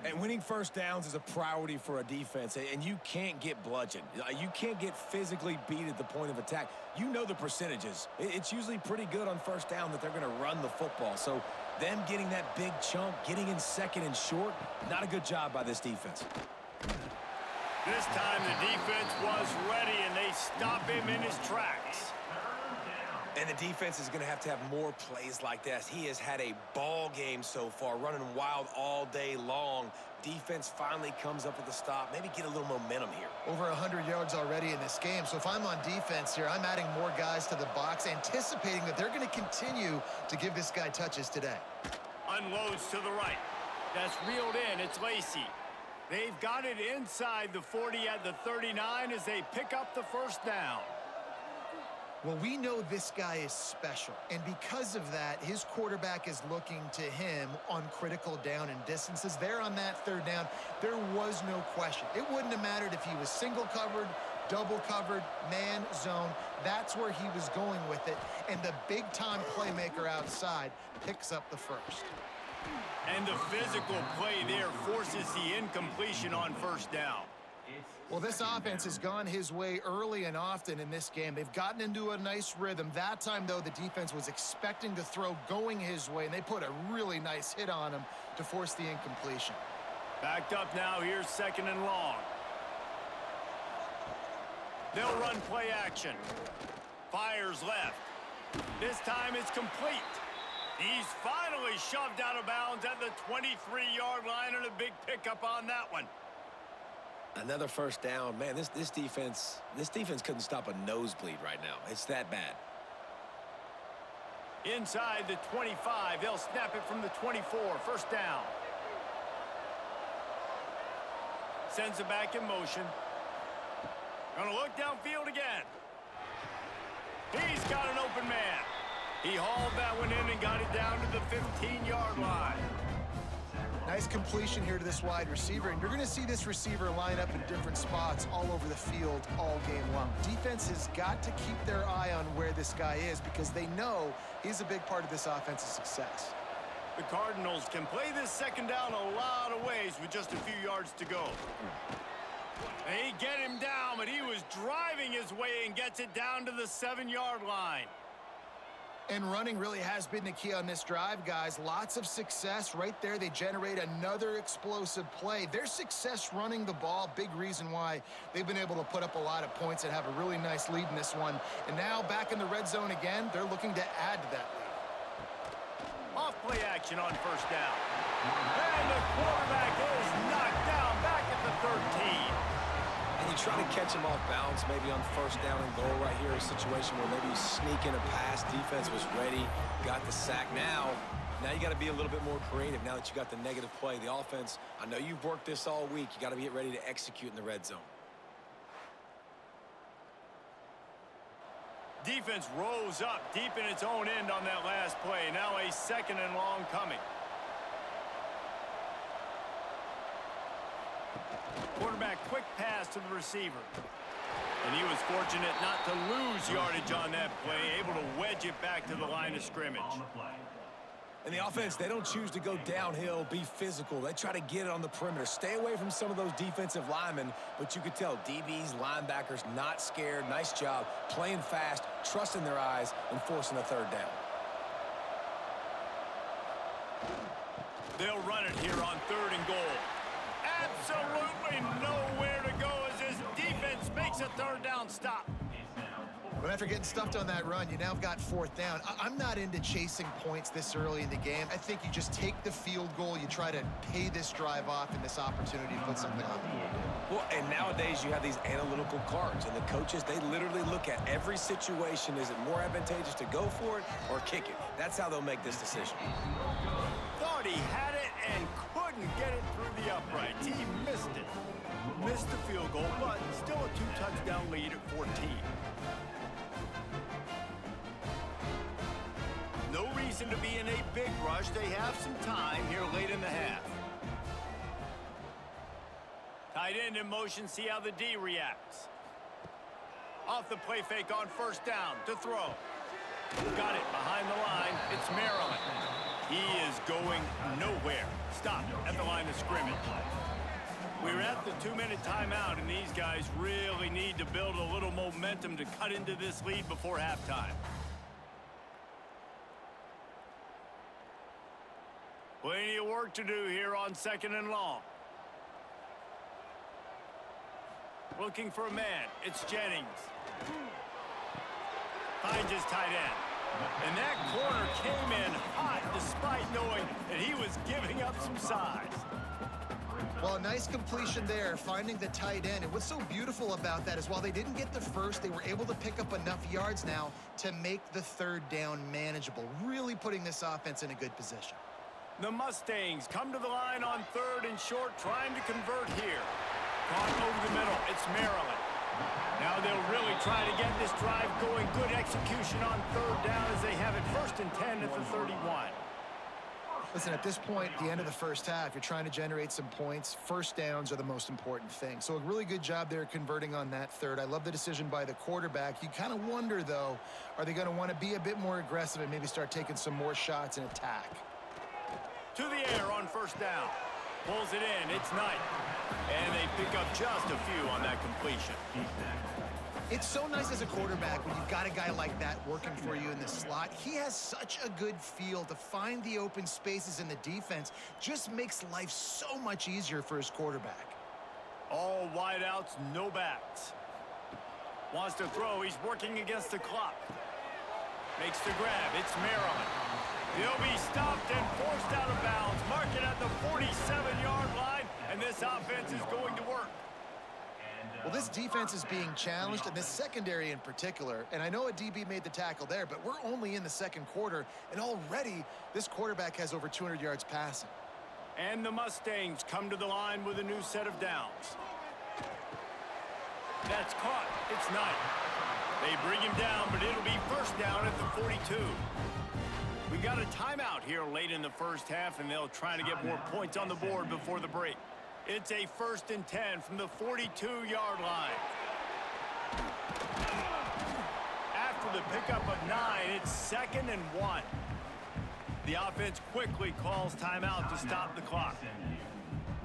C: And winning first downs is a priority for a defense, and you can't get bludgeoned. You can't get physically beat at the point of attack. You know the percentages. It's usually pretty good on first down that they're going to run the football. So them getting that big chunk, getting in 2nd and short, not a good job by this defense.
A: This time the defense was ready, and they stop him in his tracks.
C: And the defense is going to have more plays like this. He has had a ball game so far, running wild all day long. Defense finally comes up with a stop. Maybe get a little momentum here.
B: Over 100 yards already in this game. So if I'm on defense here, I'm adding more guys to the box, anticipating that they're going to continue to give this guy touches today.
A: Unloads to the right. That's reeled in. It's Lacey. They've got it inside the 40 at the 39 as they pick up the first down.
B: Well, we know this guy is special, and because of that, his quarterback is looking to him on critical down and distances. There on that 3rd down, there was no question. It wouldn't have mattered if he was single covered, double covered, man, zone. That's where he was going with it, and the big-time playmaker outside picks up the first.
A: And the physical play there forces the incompletion on first down.
B: Well, this offense has gone his way early and often in this game. They've gotten into a nice rhythm. That time, though, the defense was expecting to throw going his way, and they put a really nice hit on him to force the incompletion.
A: Backed up now. Here's 2nd and long. They'll run play action. Fires left. This time it's complete. He's finally shoved out of bounds at the 23-yard line, and a big pickup on that one.
C: Another first down. Man, this defense couldn't stop a nosebleed right now. It's that bad.
A: Inside the 25, they'll snap it from the 24. First down. Sends it back in motion. Gonna look downfield again. He's got an open man. He hauled that one in and got it down to the 15-yard line.
B: Nice completion here to this wide receiver, and you're going to see this receiver line up in different spots all over the field all game long. Defense has got to keep their eye on where this guy is because they know he's a big part of this offense's success.
A: The Cardinals can play this 2nd down a lot of ways with just a few yards to go. They get him down, but he was driving his way and gets it down to the 7-yard line.
B: And running really has been the key on this drive, guys. Lots of success right there. They generate another explosive play. Their success running the ball, big reason why they've been able to put up a lot of points and have a really nice lead in this one. And now back in the red zone again, they're looking to add to that lead.
A: Off play action on first down. And the quarterback is knocked down back at the 13.
C: And you try to catch him off balance, maybe on first down and goal right here, a situation where maybe you sneak in a pass, defense was ready, got the sack. Now you got to be a little bit more creative now that you got the negative play. The offense, I know you've worked this all week. You got to get ready to execute in the red zone.
A: Defense rose up deep in its own end on that last play. Now a 2nd and long coming. Quarterback quick pass to the receiver. And he was fortunate not to lose yardage on that play, able to wedge it back to the line of scrimmage.
C: And the offense, they don't choose to go downhill, be physical. They try to get it on the perimeter. Stay away from some of those defensive linemen, but you could tell DBs, linebackers, not scared. Nice job playing fast, trusting their eyes, and forcing a 3rd down.
A: They'll run it here on 3rd and goal. Absolutely nowhere to go as his defense makes a 3rd down stop.
B: But after getting stuffed on that run, you now have got 4th down. I'm not into chasing points this early in the game. I think you just take the field goal. You try to pay this drive off and this opportunity to put something on the board.
C: Well, and nowadays you have these analytical cards, and the coaches, they literally look at every situation. Is it more advantageous to go for it or kick it? That's how they'll make this decision.
A: Thought he had it and couldn't get it through the uprights. He missed it. Missed the field goal, but still a 2-touchdown lead at 14. No reason to be in a big rush. They have some time here late in the half. Tight end in motion, see how the D reacts. Off the play fake on 1st down to throw. Got it behind the line. It's Maryland. He is going nowhere. Stop at the line of scrimmage. We're at the 2-minute timeout, and these guys really need to build a little momentum to cut into this lead before halftime. Plenty of work to do here on 2nd and long. Looking for a man. It's Jennings. Finds his tight end. And that corner came in hot despite knowing that he was giving up some size.
B: Well, nice completion there, finding the tight end. And what's so beautiful about that is while they didn't get the first, they were able to pick up enough yards now to make the 3rd down manageable, really putting this offense in a good position.
A: The Mustangs come to the line on 3rd and short, trying to convert here. Caught over the middle. It's Maryland. Now they'll really try to get this drive going. Good execution on 3rd down as they have it 1st and 10 at the 31.
B: Listen, at this point, the end of the first half, you're trying to generate some points. 1st downs are the most important thing. So a really good job there converting on that 3rd. I love the decision by the quarterback. You kind of wonder, though, are they going to want to be a bit more aggressive and maybe start taking some more shots and attack?
A: To the air on 1st down. Pulls it in. It's Knight. And they pick up just a few on that completion.
B: It's so nice as a quarterback when you've got a guy like that working for you in the slot. He has such a good feel to find the open spaces in the defense. Just makes life so much easier for his quarterback.
A: All wideouts, no backs. Wants to throw. He's working against the clock. Makes the grab. It's Maryland. He'll be stopped and forced out of bounds. Mark it at the 47-yard line, and this offense is going to work.
B: Well, this defense is being challenged, and this secondary in particular. And I know a DB made the tackle there, but we're only in the 2nd quarter, and already this quarterback has over 200 yards passing.
A: And the Mustangs come to the line with a new set of downs. That's caught. It's Knight. They bring him down, but it'll be 1st down at the 42. We got a timeout here late in the first half, and they'll try to get more points on the board before the break. It's a 1st and 10 from the 42-yard line. After the pickup of 9, it's 2nd and 1. The offense quickly calls timeout to stop the clock.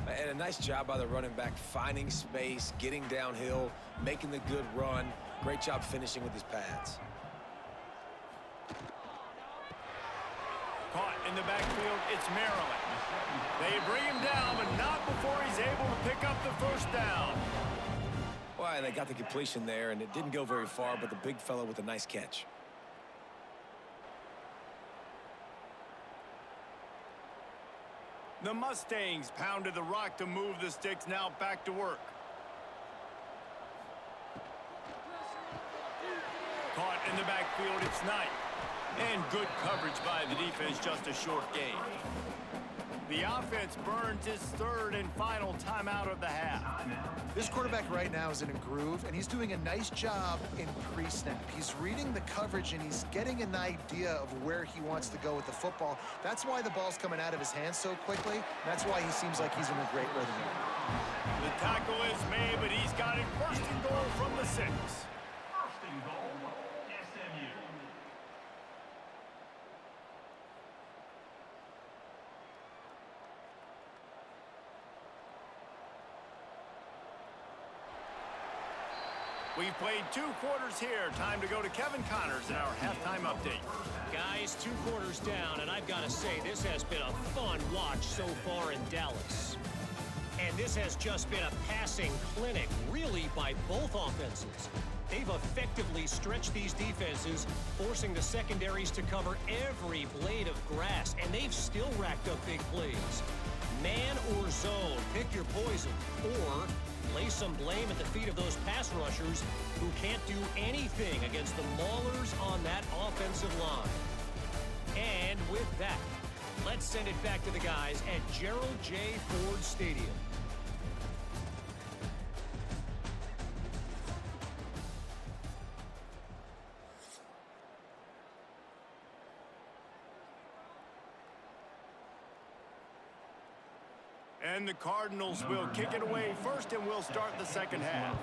C: And a nice job by the running back, finding space, getting downhill, making the good run. Great job finishing with his pads.
A: Caught in the backfield, it's Maryland. They bring him down, but not before he's able to pick up the 1st down.
C: Well, they got the completion there, and it didn't go very far, but the big fella with a nice catch.
A: The Mustangs pounded the rock to move the sticks, now back to work. In the backfield, it's Knight. And good coverage by the defense, just a short gain. The offense burns its third and final timeout of the half.
B: This quarterback right now is in a groove, and he's doing a nice job in pre-snap. He's reading the coverage, and he's getting an idea of where he wants to go with the football. That's why the ball's coming out of his hands so quickly. That's why he seems like he's in a great rhythm here.
A: The tackle is made, but he's got it first and goal from the 6.
D: First and goal, SMU.
A: We've played 2 quarters here. Time to go to Kevin Connors in our halftime update.
E: Guys, 2 quarters down, and I've got to say, this has been a fun watch so far in Dallas. And this has just been a passing clinic, really, by both offenses. They've effectively stretched these defenses, forcing the secondaries to cover every blade of grass, and they've still racked up big plays. Man or zone, pick your poison, or lay some blame at the feet of those pass rushers who can't do anything against the maulers on that offensive line. And with that, let's send it back to the guys at Gerald J. Ford Stadium.
A: And the Cardinals will kick it away first, and we'll start the second half.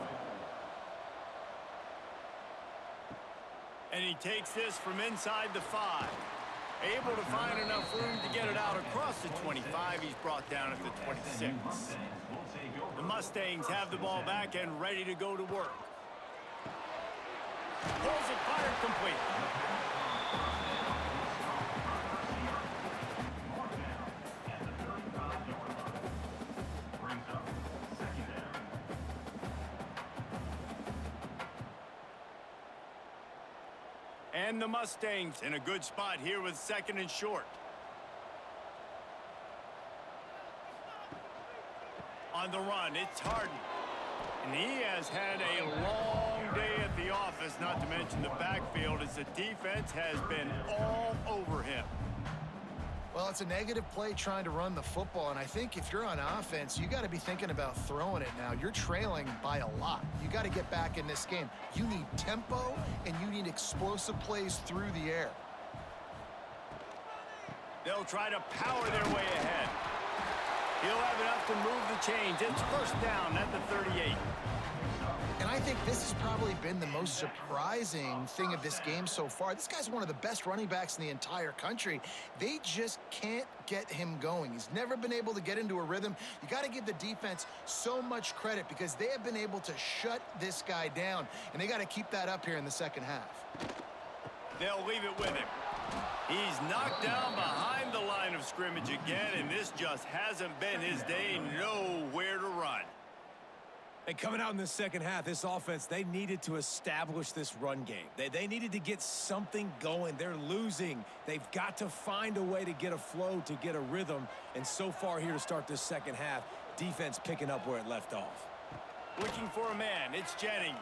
A: And he takes this from inside the 5. Able to find enough room to get it out across the 25. He's brought down at the 26. The Mustangs have the ball back and ready to go to work. Pulls it, fired complete. And the Mustangs in a good spot here with 2nd and short. On the run, it's Harden. And he has had a long day at the office, not to mention the backfield, as the defense has been all over him.
B: Well, it's a negative play trying to run the football, and I think if you're on offense, you got to be thinking about throwing it now. You're trailing by a lot. You got to get back in this game. You need tempo, and you need explosive plays through the air.
A: They'll try to power their way ahead. He'll have enough to move the chains. It's first down at the 38.
B: And I think this has probably been the most surprising thing of this game so far. This guy's one of the best running backs in the entire country. They just can't get him going. He's never been able to get into a rhythm. You got to give the defense so much credit because they have been able to shut this guy down, and they got to keep that up here in the second half.
A: They'll leave it with him. He's knocked down behind the line of scrimmage again, and this just hasn't been his day. Nowhere to run.
C: And coming out in the second half, this offense, they needed to establish this run game. They needed to get something going. They're losing. They've got to find a way to get a flow, to get a rhythm. And so far here to start this second half, defense picking up where it left off.
A: Looking for a man. It's Jennings.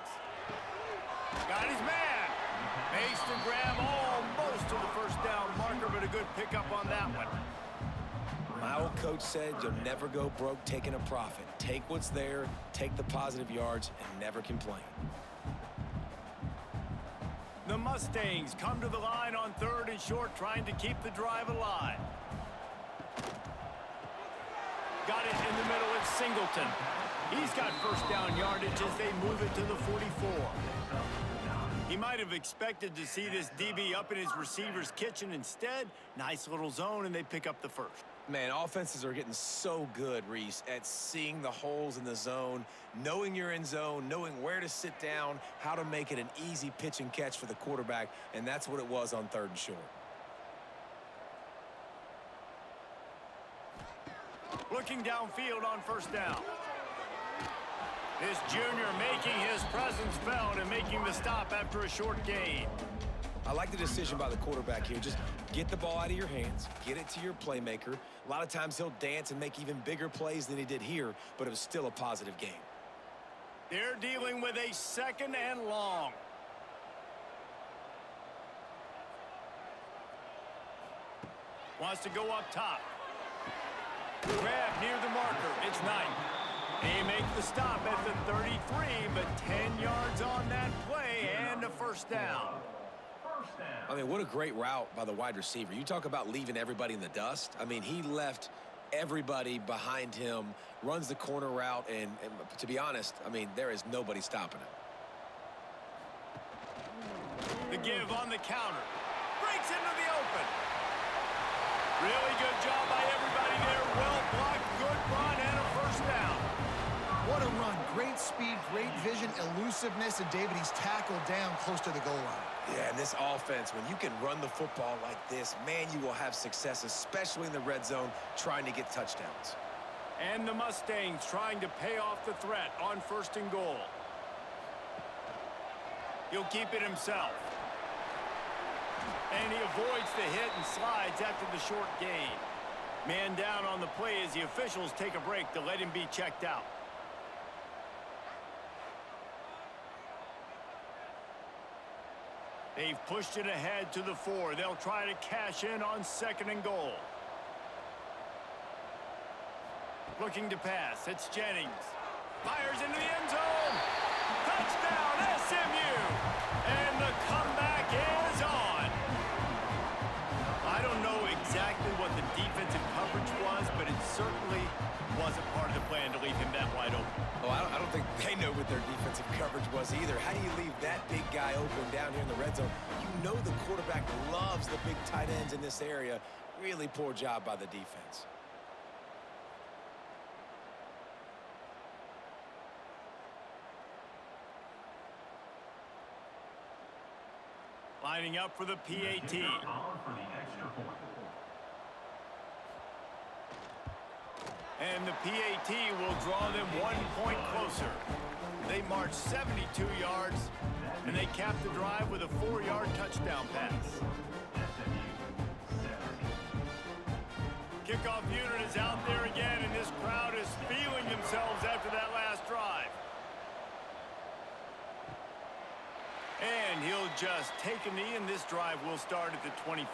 A: Got his man. Makes the grab almost to the first down marker, but a good pickup on that one.
C: My old coach said you'll never go broke taking a profit. Take what's there, take the positive yards, and never complain.
A: The Mustangs come to the line on 3rd and short, trying to keep the drive alive. Got it in the middle. It's Singleton. He's got first down yardage as they move it to the 44. He might have expected to see this DB up in his receiver's kitchen. Instead, nice little zone, and they pick up the first.
C: Man, offenses are getting so good, Reese, at seeing the holes in the zone, knowing you're in zone, knowing where to sit down, how to make it an easy pitch and catch for the quarterback, and that's what it was on 3rd and short.
A: Looking downfield on first down. This junior making his presence felt and making the stop after a short gain.
C: I like the decision by the quarterback here. Just get the ball out of your hands, get it to your playmaker. A lot of times he'll dance and make even bigger plays than he did here, but it was still a positive game.
A: They're dealing with a 2nd and long. Wants to go up top. Grab near the marker. It's 9. He makes the stop at the 33, but 10 yards on that play and a first down.
C: I mean, what a great route by the wide receiver. You talk about leaving everybody in the dust. I mean, he left everybody behind him, runs the corner route, and to be honest, I mean, there is nobody stopping him.
A: The give on the counter. Breaks into the open. Really good job by everybody there. Well blocked, good run, and a first down.
B: What a run. Great speed, great vision, elusiveness, and David, he's tackled down close to the goal line.
C: Yeah, and this offense, when you can run the football like this, man, you will have success, especially in the red zone, trying to get touchdowns.
A: And the Mustangs trying to pay off the threat on 1st and goal. He'll keep it himself. And he avoids the hit and slides after the short gain. Man down on the play as the officials take a break to let him be checked out. They've pushed it ahead to the 4. They'll try to cash in on 2nd and goal. Looking to pass. It's Jennings. Fires into the end zone. Touchdown, SMU. And the comeback is on. I don't know exactly what the defensive coverage was, but it certainly wasn't part of the plan to leave him that wide open.
C: Oh, I don't think they know what their defensive coverage was either. How do you leave that big guy open down here in the red zone? You know the quarterback loves the big tight ends in this area. Really poor job by the defense.
A: Lining up for the PAT. And the PAT will draw them 1 point closer. They march 72 yards, and they cap the drive with a 4-yard touchdown pass. Kickoff unit is out there again, and this crowd is feeling themselves after that last drive. And he'll just take a knee, and this drive will start at the 25.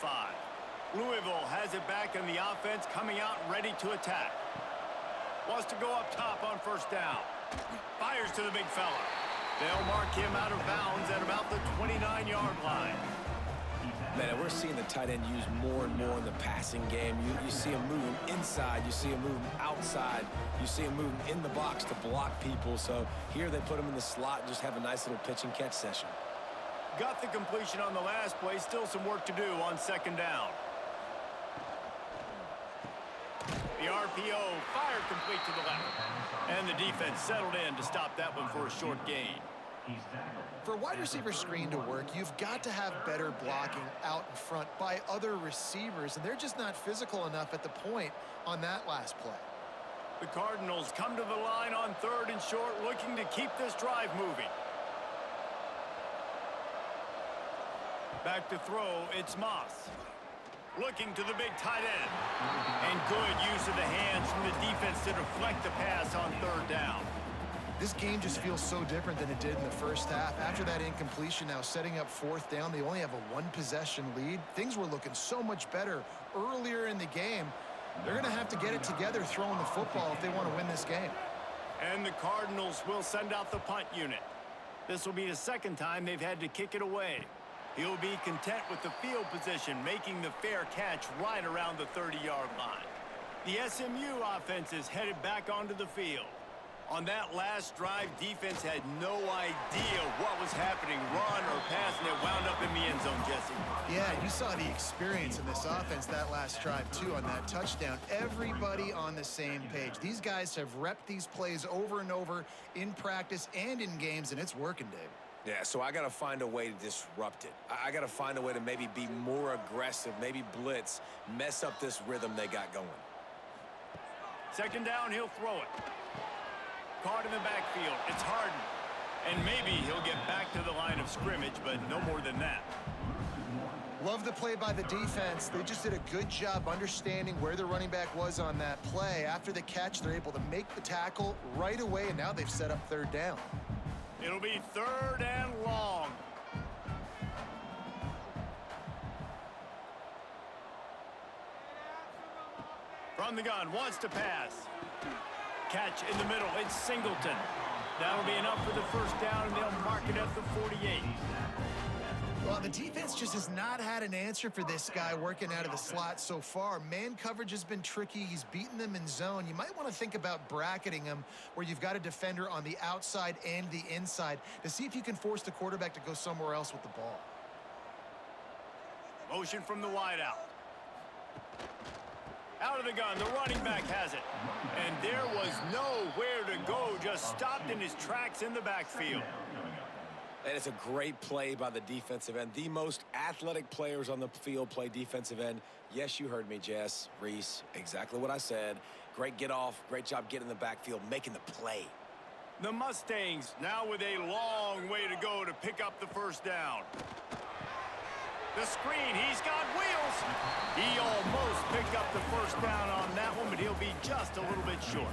A: Louisville has it back in the offense, coming out ready to attack. Wants to go up top on 1st down. Fires to the big fella. They'll mark him out of bounds at about the 29-yard line.
C: Man, we're seeing the tight end used more and more in the passing game. You see him moving inside. You see him moving outside. You see him moving in the box to block people. So here they put him in the slot and just have a nice little pitch and catch session.
A: Got the completion on the last play. Still some work to do on 2nd down. The RPO, fire complete to the left. And the defense settled in to stop that one for a short gain.
B: For a wide receiver screen to work, you've got to have better blocking out in front by other receivers, and they're just not physical enough at the point on that last play.
A: The Cardinals come to the line on 3rd and short, looking to keep this drive moving. Back to throw, it's Moss. Looking to the big tight end. And good use of the hands from the defense to deflect the pass on 3rd down.
B: This game just feels so different than it did in the first half. After that incompletion, now setting up 4th down, they only have a 1-possession lead. Things were looking so much better earlier in the game. They're going to have to get it together throwing the football if they want to win this game.
A: And the Cardinals will send out the punt unit. This will be the 2nd time they've had to kick it away. He'll be content with the field position, making the fair catch right around the 30-yard line. The SMU offense is headed back onto the field. On that last drive, defense had no idea what was happening, run or pass, and it wound up in the end zone, Jesse.
B: Yeah, you saw the experience in this offense that last drive, too, on that touchdown. Everybody on the same page. These guys have repped these plays over and over in practice and in games, and it's working, Dave.
C: Yeah, so I got to find a way to disrupt it. I got to find a way to maybe be more aggressive, maybe blitz, mess up this rhythm they got going.
A: 2nd down, he'll throw it. Caught in the backfield. It's Harden. And maybe he'll get back to the line of scrimmage, but no more than that.
B: Love the play by the defense. They just did a good job understanding where the running back was on that play. After the catch, they're able to make the tackle right away, and now they've set up 3rd down.
A: It'll be 3rd and long. From the gun, wants to pass. Catch in the middle, it's Singleton. That'll be enough for the first down, and they'll mark it at the 48.
B: Well, the defense just has not had an answer for this guy working out of the slot so far. Man coverage has been tricky. He's beaten them in zone. You might want to think about bracketing him where you've got a defender on the outside and the inside to see if you can force the quarterback to go somewhere else with the ball.
A: Motion from the wideout. Out of the gun, the running back has it. And there was nowhere to go, just stopped in his tracks in the backfield.
C: And it's a great play by the defensive end. The most athletic players on the field play defensive end. Yes, you heard me, Jess, Reese, exactly what I said. Great get off, great job getting in the backfield, making the play.
A: The Mustangs now with a long way to go to pick up the first down. The screen, he's got wheels. He almost picked up the first down on that one, but he'll be just a little bit short.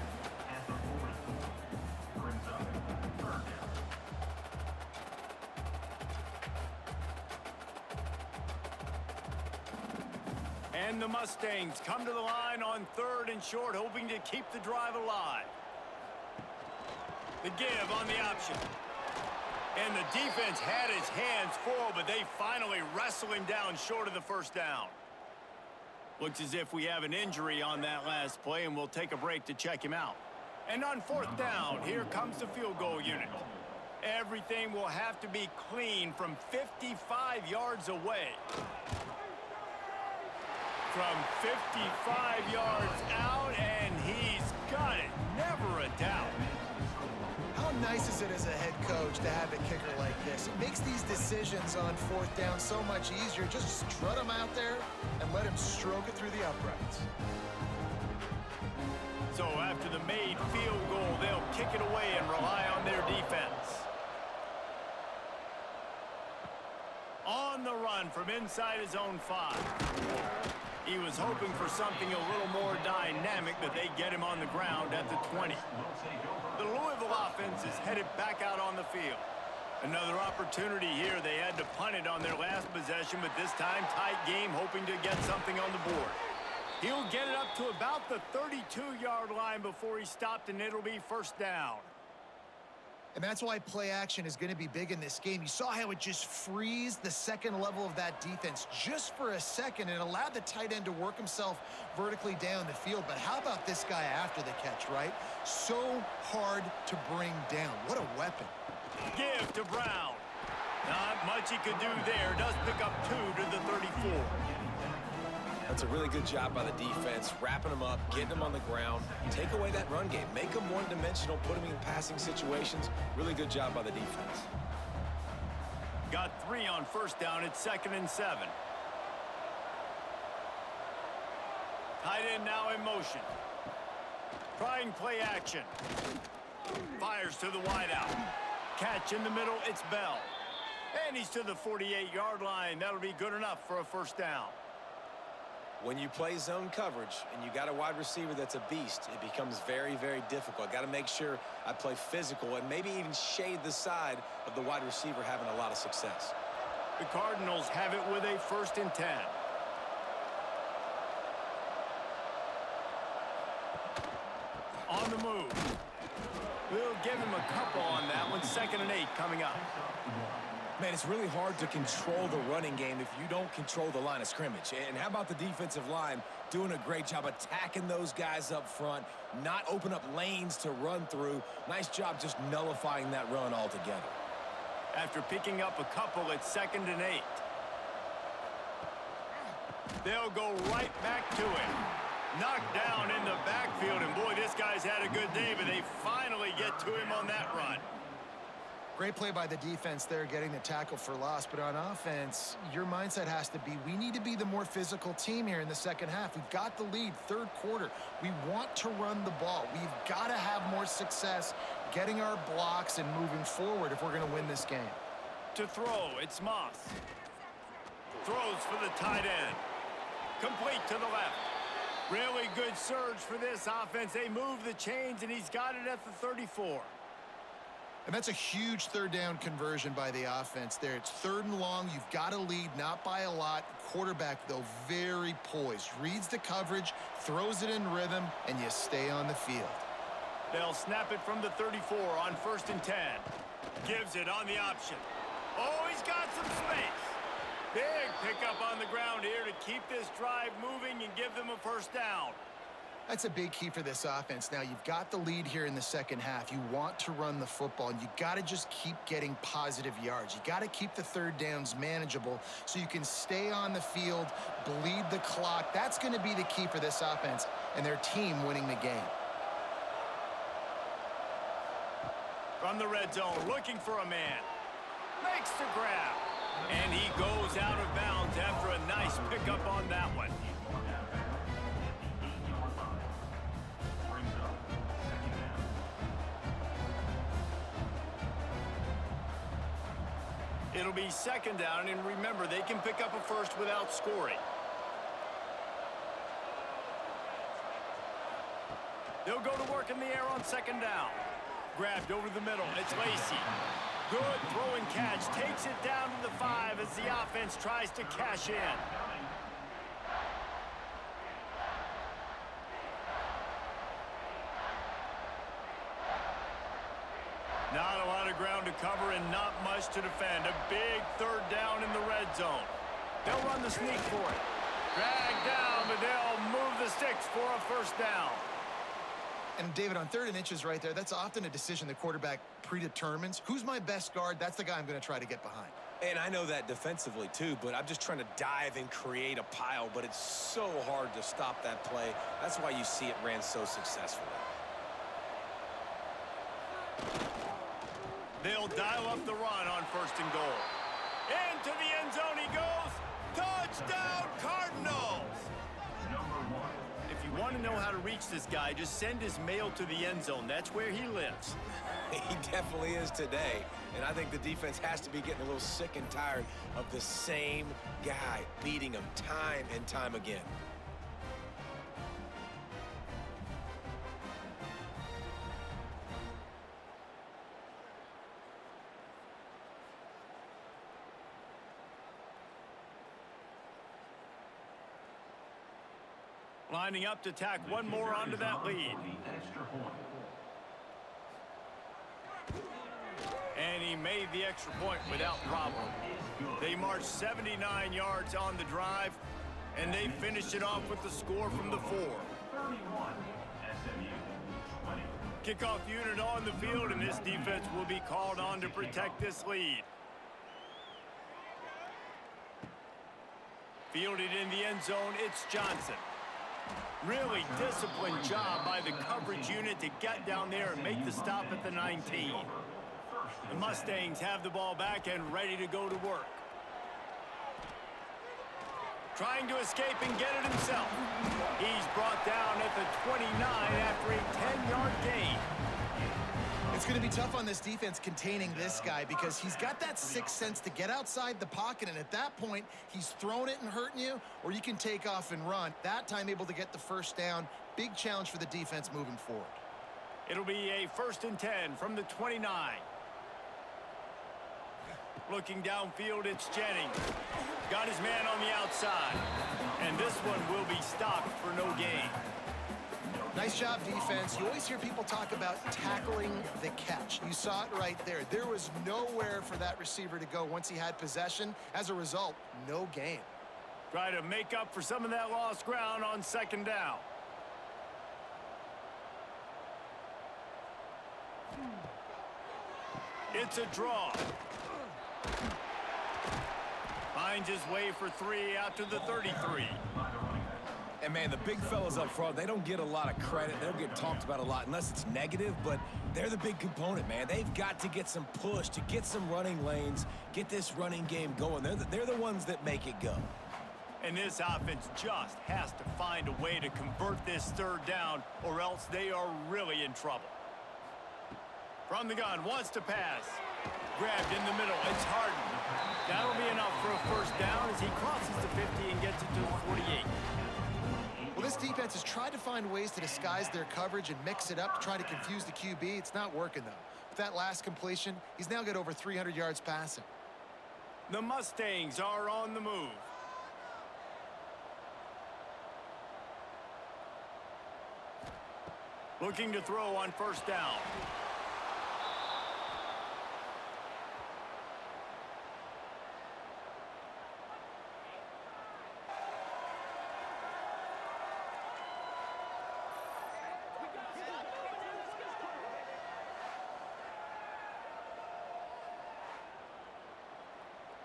A: And the Mustangs come to the line on 3rd and short, hoping to keep the drive alive. The give on the option. And the defense had his hands full, but they finally wrestle him down short of the first down. Looks as if we have an injury on that last play, and we'll take a break to check him out. And on 4th down, here comes the field goal unit. Everything will have to be clean from 55 yards away. From 55 yards out, and he's got it. Never a doubt.
B: How nice is it as a head coach to have a kicker like this? It makes these decisions on 4th down so much easier. Just strut him out there and let him stroke it through the uprights.
A: So after the made field goal, they'll kick it away and rely on their defense. On the run from inside his own 5. He was hoping for something a little more dynamic, but they get him on the ground at the 20. The Louisville offense is headed back out on the field. Another opportunity here. They had to punt it on their last possession, but this time tight game, hoping to get something on the board. He'll get it up to about the 32-yard line before he stopped, and it'll be first down.
B: And that's why play action is going to be big in this game. You saw how it just freezed the second level of that defense just for a second and allowed the tight end to work himself vertically down the field. But how about this guy after the catch, right? So hard to bring down. What a weapon.
A: Give to Brown. Not much he could do there. Does pick up 2 to the 34.
C: That's a really good job by the defense, wrapping them up, getting them on the ground, take away that run game, make them one-dimensional, put them in passing situations. Really good job by the defense.
A: Got 3 on first down. It's 2nd and 7. Tight end now in motion. Trying play action. Fires to the wideout. Catch in the middle. It's Bell. And he's to the 48-yard line. That'll be good enough for a first down.
C: When you play zone coverage and you got a wide receiver that's a beast, it becomes very, very difficult. Got to make sure I play physical and maybe even shade the side of the wide receiver having a lot of success.
A: The Cardinals have it with a 1st and 10. On the move. We'll give him a couple on that one. 2nd and 8 coming up.
C: Man, it's really hard to control the running game if you don't control the line of scrimmage. And how about the defensive line doing a great job attacking those guys up front, not open up lanes to run through. Nice job just nullifying that run altogether.
A: After picking up a couple, it's 2nd and 8. They'll go right back to him. Knocked down in the backfield, and boy, this guy's had a good day, but they finally get to him on that run.
B: Great play by the defense there, getting the tackle for loss. But on offense, your mindset has to be, we need to be the more physical team here in the second half. We've got the lead, 3rd quarter. We want to run the ball. We've got to have more success getting our blocks and moving forward if we're going to win this game.
A: To throw, it's Moss. Throws for the tight end. Complete to the left. Really good surge for this offense. They move the chains, and he's got it at the 34.
B: And that's a huge third down conversion by the offense there. It's 3rd and long. You've got to lead, not by a lot. Quarterback, though, very poised. Reads the coverage, throws it in rhythm, and you stay on the field.
A: They'll snap it from the 34 on 1st and 10. Gives it on the option. Oh, he's got some space. Big pickup on the ground here to keep this drive moving and give them a 1st down.
B: That's a big key for this offense. Now, you've got the lead here in the second half. You want to run the football, and you got to just keep getting positive yards. You got to keep the 3rd downs manageable so you can stay on the field, bleed the clock. That's going to be the key for this offense and their team winning the game.
A: From the red zone, looking for a man. Makes the grab. And he goes out of bounds after a nice pickup on that one. It'll be 2nd down, and remember, they can pick up a 1st without scoring. They'll go to work in the air on 2nd down. Grabbed over the middle. It's Lacey. Good throw and catch. Takes it down to the 5 as the offense tries to cash in. Not a lot of ground to cover and not much to defend. A big 3rd down in the red zone. They'll run the sneak for it. Dragged down, but they'll move the sticks for a 1st down.
B: And, David, on 3rd and inches right there, that's often a decision the quarterback predetermines. Who's my best guard? That's the guy I'm going to try to get behind.
C: And I know that defensively, too, but I'm just trying to dive and create a pile, but it's so hard to stop that play. That's why you see it ran so successfully.
A: They'll dial up the run on 1st and goal. Into the end zone he goes. Touchdown, Cardinals! If you want to know how to reach this guy, just send his mail to the end zone. That's where he lives.
C: He definitely is today. And I think the defense has to be getting a little sick and tired of the same guy beating them time and time again.
A: Lining up to tack one more onto that lead. And he made the extra point without problem. They marched 79 yards on the drive, and they finished it off with the score from the 4. Kickoff unit on the field, and this defense will be called on to protect this lead. Fielded in the end zone, it's Johnson. Really disciplined job by the coverage unit to get down there and make the stop at the 19. The Mustangs have the ball back and ready to go to work. Trying to escape and get it himself. He's brought down at the 29 after a 10-yard gain.
B: It's going to be tough on this defense containing this guy because he's got that sixth sense to get outside the pocket, and at that point, he's throwing it and hurting you, or you can take off and run. That time able to get the 1st down. Big challenge for the defense moving forward.
A: It'll be a 1st and 10 from the 29. Looking downfield, it's Jennings. Got his man on the outside. And this one will be stopped for no gain.
B: Nice job, defense. You always hear people talk about tackling the catch. You saw it right there. There was nowhere for that receiver to go once he had possession. As a result, no gain.
A: Try to make up for some of that lost ground on 2nd down. It's a draw. Finds his way for 3 out to the 33.
C: And, man, the big fellas up front, they don't get a lot of credit. They don't get talked about a lot unless it's negative, but they're the big component, man. They've got to get some push, to get some running lanes, get this running game going. They're the ones that make it go.
A: And this offense just has to find a way to convert this 3rd down, or else they are really in trouble. From the gun, wants to pass. Grabbed in the middle. It's Harden. That'll be enough for a 1st down as he crosses the 50 and gets it to the 48.
B: Well, this defense has tried to find ways to disguise their coverage and mix it up to try to confuse the QB. It's not working, though. that last completion, he's now got over 300 yards passing.
A: The Mustangs are on the move. Looking to throw on first down.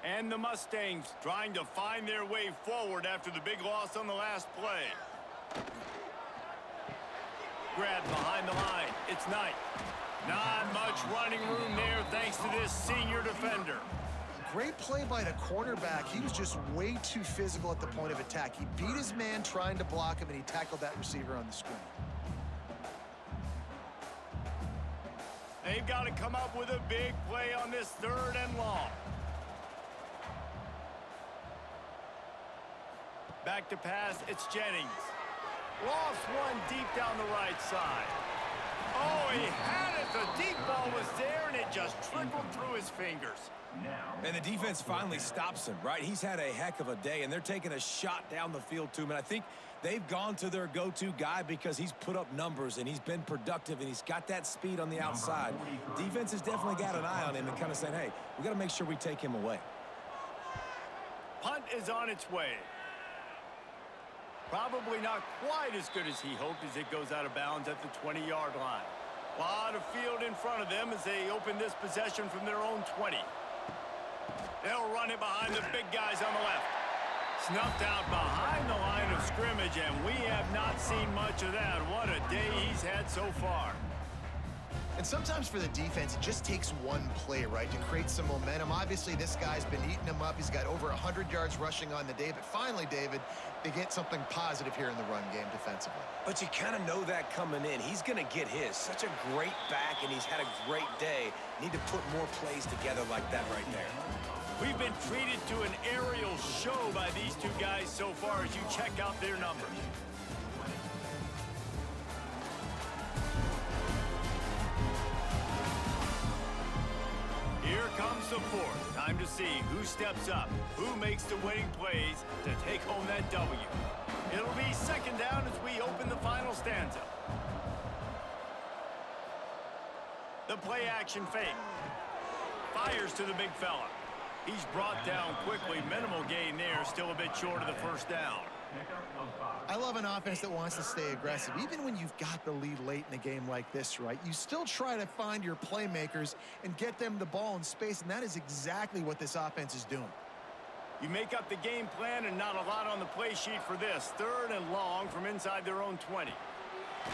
A: And the Mustangs trying to find their way forward after the big loss on the last play. Grab behind the line. It's Knight. Not much running room there thanks to this senior defender.
B: Great play by the cornerback. He was just way too physical at the point of attack. He beat his man trying to block him, and he tackled that receiver on the screen.
A: They've got to come up with a big play on this 3rd and long. Back to pass, it's Jennings. Lost one deep down the right side. Oh, he had it. The deep ball was there, and it just trickled through his fingers.
C: And the defense finally stops him, right? He's had a heck of a day, and they're taking a shot down the field to him. And I think they've gone to their go-to guy because he's put up numbers, and he's been productive, and he's got that speed on the outside. Defense has definitely got an eye on him and kind of saying, hey, we got to make sure we take him away.
A: Punt is on its way. Probably not quite as good as he hoped as it goes out of bounds at the 20-yard line. A lot of field in front of them as they open this possession from their own 20. They'll run it behind the big guys on the left. Snuffed out behind the line of scrimmage, and we have not seen much of that. What a day he's had so far.
B: And sometimes for the defense, it just takes one play, right, to create some momentum. Obviously, this guy's been eating him up. He's got over 100 yards rushing on the day. But finally, David, they get something positive here in the run game defensively.
C: But you kind of know that coming in. He's going to get his. Such a great back, and he's had a great day. Need to put more plays together like that right there.
A: We've been treated to an aerial show by these two guys so far as you check out their numbers. Here comes the 4th. Time to see who steps up, who makes the winning plays to take home that W. It'll be 2nd down as we open the final stanza. The play action fake. Fires to the big fella. He's brought down quickly. Minimal gain there, still a bit short of the 1st down.
B: I love an offense that wants to stay aggressive. Even when you've got the lead late in a game like this, right, you still try to find your playmakers and get them the ball in space, and that is exactly what this offense is doing.
A: You make up the game plan and not a lot on the play sheet for this. 3rd and long from inside their own 20.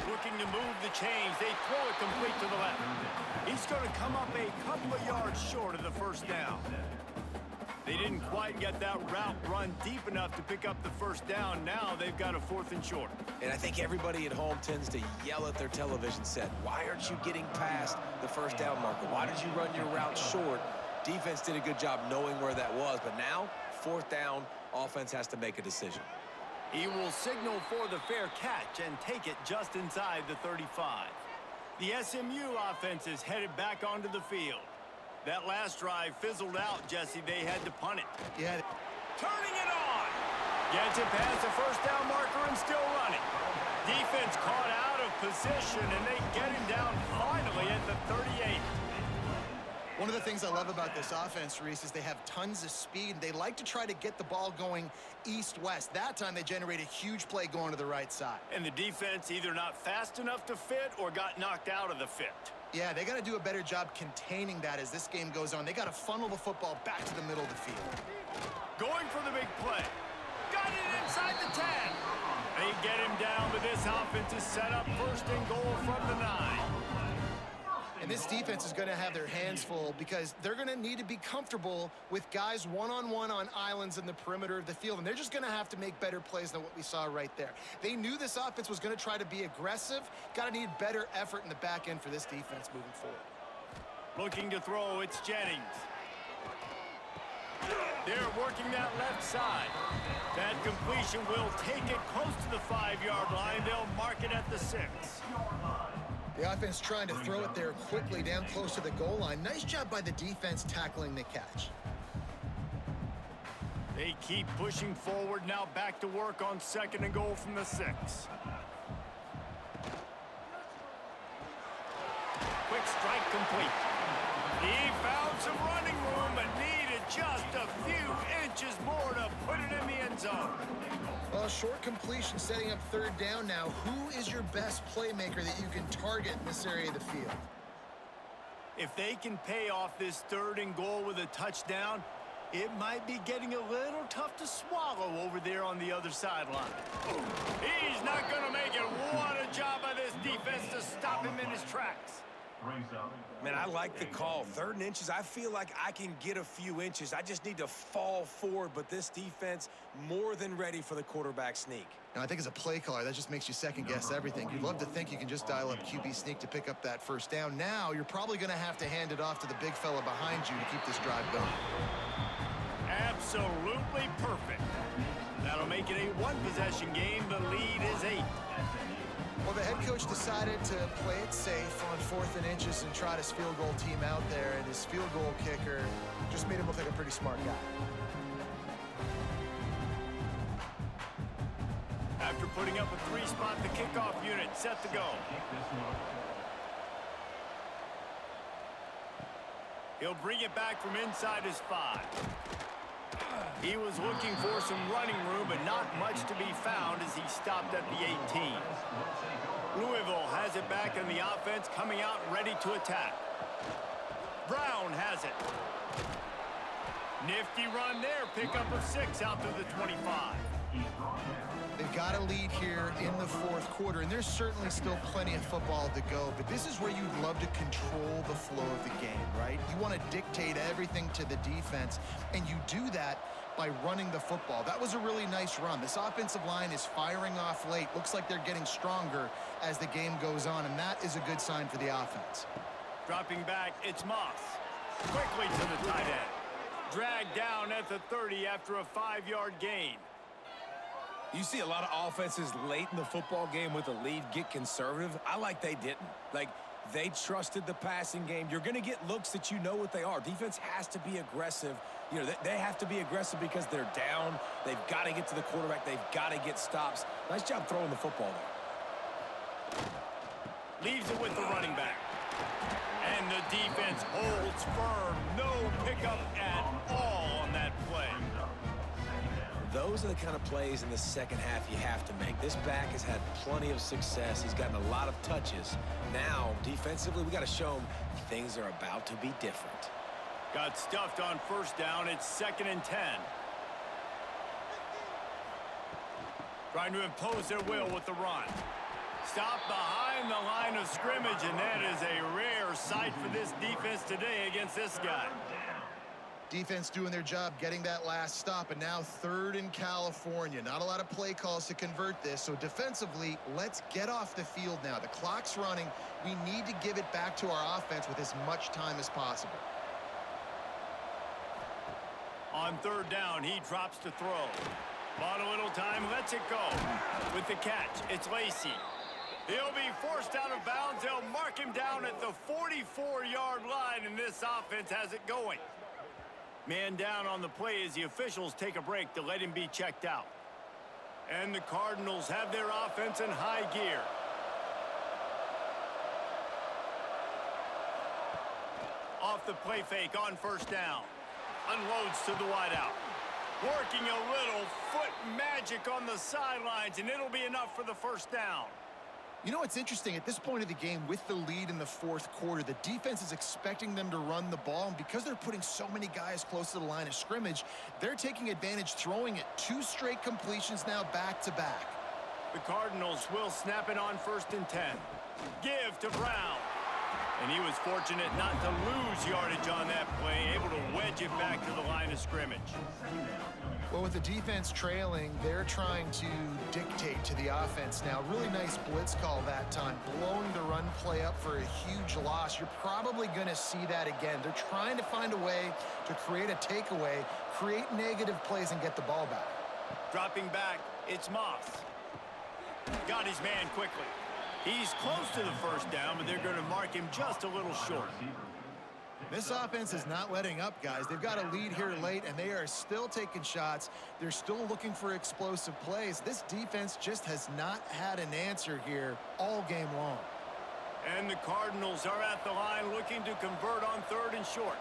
A: Looking to move the chains. They throw it complete to the left. He's going to come up a couple of yards short of the 1st down. They didn't quite get that route run deep enough to pick up the 1st down. Now they've got a 4th and short.
C: And I think everybody at home tends to yell at their television set. Why aren't you getting past the 1st down marker? Why did you run your route short? Defense did a good job knowing where that was. But now, 4th down, offense has to make a decision.
A: He will signal for the fair catch and take it just inside the 35. The SMU offense is headed back onto the field. That last drive fizzled out, Jesse. They had to punt it.
B: Yeah.
A: Turning it on. Gets it past the 1st down marker and still running. Defense caught out of position, and they get him down finally at the 38.
B: One of the things I love about this offense, Reese, is they have tons of speed. They like to try to get the ball going east-west. That time they generate a huge play going to the right side.
A: And the defense either not fast enough to fit or got knocked out of the fit.
B: Yeah, they got to do a better job containing that as this game goes on. They got to funnel the football back to the middle of the field.
A: Going for the big play. Got it inside the 10. They get him down, but this offense is set up 1st and goal from the 9.
B: And this defense is going to have their hands full because they're going to need to be comfortable with guys one-on-one on islands in the perimeter of the field. And they're just going to have to make better plays than what we saw right there. They knew this offense was going to try to be aggressive. Got to need better effort in the back end for this defense moving forward.
A: Looking to throw, it's Jennings. They're working that left side. That completion will take it close to the 5-yard line. They'll mark it at the 6.
B: The offense trying to throw it there quickly down close to the goal line. Nice job by the defense tackling the catch.
A: They keep pushing forward, now back to work on 2nd and goal from the 6. Quick strike complete. He found some running room, but needed just a few inches more to put it in the end zone.
B: Well, short completion setting up 3rd down now. Who is your best playmaker that you can target in this area of the field?
A: If they can pay off this 3rd and goal with a touchdown, it might be getting a little tough to swallow over there on the other sideline. He's not going to make it. What a job by this defense to stop him in his tracks.
C: Man, I like the call. 3rd and inches, I feel like I can get a few inches. I just need to fall forward, but this defense more than ready for the quarterback sneak.
B: Now, I think as a play caller, that just makes you second-guess everything. You'd love to think you can just dial up QB sneak to pick up that 1st down. Now, you're probably going to have to hand it off to the big fella behind you to keep this drive going.
A: Absolutely perfect. That'll make it a 1-possession game. The lead is 8.
B: Well, the head coach decided to play it safe on 4th and inches and trot his field goal team out there, and his field goal kicker just made him look like a pretty smart guy.
A: After putting up a 3-spot, the kickoff unit set to go. He'll bring it back from inside his 5. He was looking for some running room, but not much to be found as he stopped at the 18. Louisville has it back on the offense, coming out ready to attack. Brown has it. Nifty run there, pickup of 6 out to the 25.
B: They've got a lead here in the 4th quarter, and there's certainly still plenty of football to go, but this is where you'd love to control the flow of the game, right? You want to dictate everything to the defense, and you do that by running the football. That was a really nice run. This offensive line is firing off late. Looks like they're getting stronger as the game goes on, and that is a good sign for the offense.
A: Dropping back, it's Moss. Quickly to the tight end. Dragged down at the 30 after a 5-yard gain.
C: You see a lot of offenses late in the football game with a lead get conservative. I like they didn't. Like, they trusted the passing game. You're going to get looks that you know what they are. Defense has to be aggressive. You know, they have to be aggressive because they're down. They've got to get to the quarterback. They've got to get stops. Nice job throwing the football there.
A: Leaves it with the running back. And the defense holds firm. No pickup at all on that play.
C: Those are the kind of plays in the 2nd half you have to make. This back has had plenty of success. He's gotten a lot of touches. Now, defensively, we got to show him things are about to be different.
A: Got stuffed on 1st down. It's 2nd and 10. Trying to impose their will with the run. Stop behind the line of scrimmage, and that is a rare sight for this defense today against this guy.
B: Defense doing their job, getting that last stop, and now 3rd in California. Not a lot of play calls to convert this, so defensively, let's get off the field now. The clock's running. We need to give it back to our offense with as much time as possible.
A: On 3rd down, he drops to throw. Bought a little time, lets it go. With the catch, it's Lacey. He'll be forced out of bounds. They'll mark him down at the 44-yard line, and this offense has it going. Man down on the play as the officials take a break to let him be checked out. And the Cardinals have their offense in high gear. Off the play fake on 1st down. Unloads to the wideout. Working a little foot magic on the sidelines, and it'll be enough for the 1st down.
B: You know what's interesting? At this point of the game, with the lead in the 4th quarter, the defense is expecting them to run the ball, and because they're putting so many guys close to the line of scrimmage, they're taking advantage, throwing it 2 straight completions now back-to-back.
A: The Cardinals will snap it on 1st and 10. Give to Brown. And he was fortunate not to lose yardage on that play, able to wedge it back to the line of scrimmage.
B: Well, with the defense trailing, they're trying to dictate to the offense now. Really nice blitz call that time, blowing the run play up for a huge loss. You're probably going to see that again. They're trying to find a way to create a takeaway, create negative plays, and get the ball back.
A: Dropping back, it's Moss. Got his man quickly. He's close to the first down, but they're going to mark him just a little short.
B: This offense is not letting up, guys. They've got a lead here late, and they are still taking shots. They're still looking for explosive plays. This defense just has not had an answer here all game long.
A: And the Cardinals are at the line looking to convert on 3rd and short.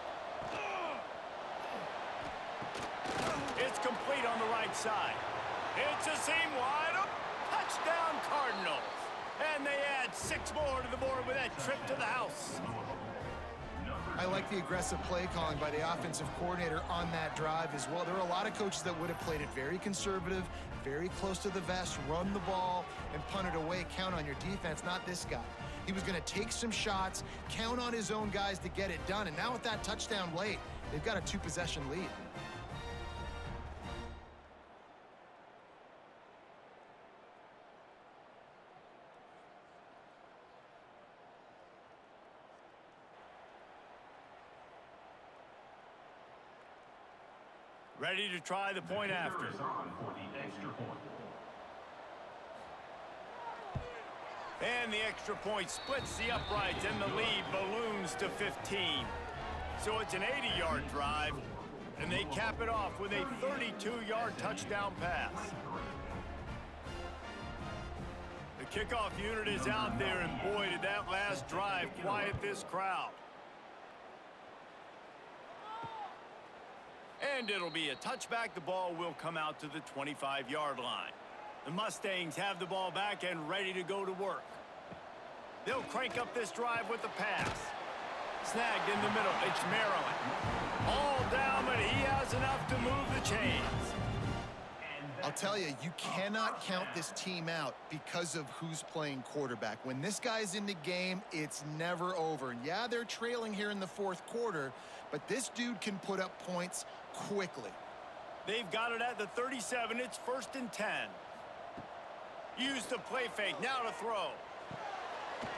A: It's complete on the right side. It's a seam wide open. Touchdown Cardinals. And they add 6 more to the board with that trip to the house.
B: I like the aggressive play calling by the offensive coordinator on that drive as well. There are a lot of coaches that would have played it very conservative, very close to the vest, run the ball, and punt it away. Count on your defense, not this guy. He was going to take some shots, count on his own guys to get it done. And now with that touchdown late, they've got a 2-possession lead.
A: Ready to try the point after. And the extra point splits the uprights, and the lead balloons to 15. So it's an 80-yard drive, and they cap it off with a 32-yard touchdown pass. The kickoff unit is out there, and boy, did that last drive quiet this crowd. And it'll be a touchback. The ball will come out to the 25-yard line. The Mustangs have the ball back and ready to go to work. They'll crank up this drive with the pass. Snagged in the middle. It's Maryland. All down, but he has enough to move the chains.
B: I'll tell you, you cannot count this team out because of who's playing quarterback. When this guy's in the game, it's never over. And yeah, they're trailing here in the 4th quarter, but this dude can put up points quickly.
A: They've got it at the 37. It's 1st and 10. Use the play fake. Now to throw.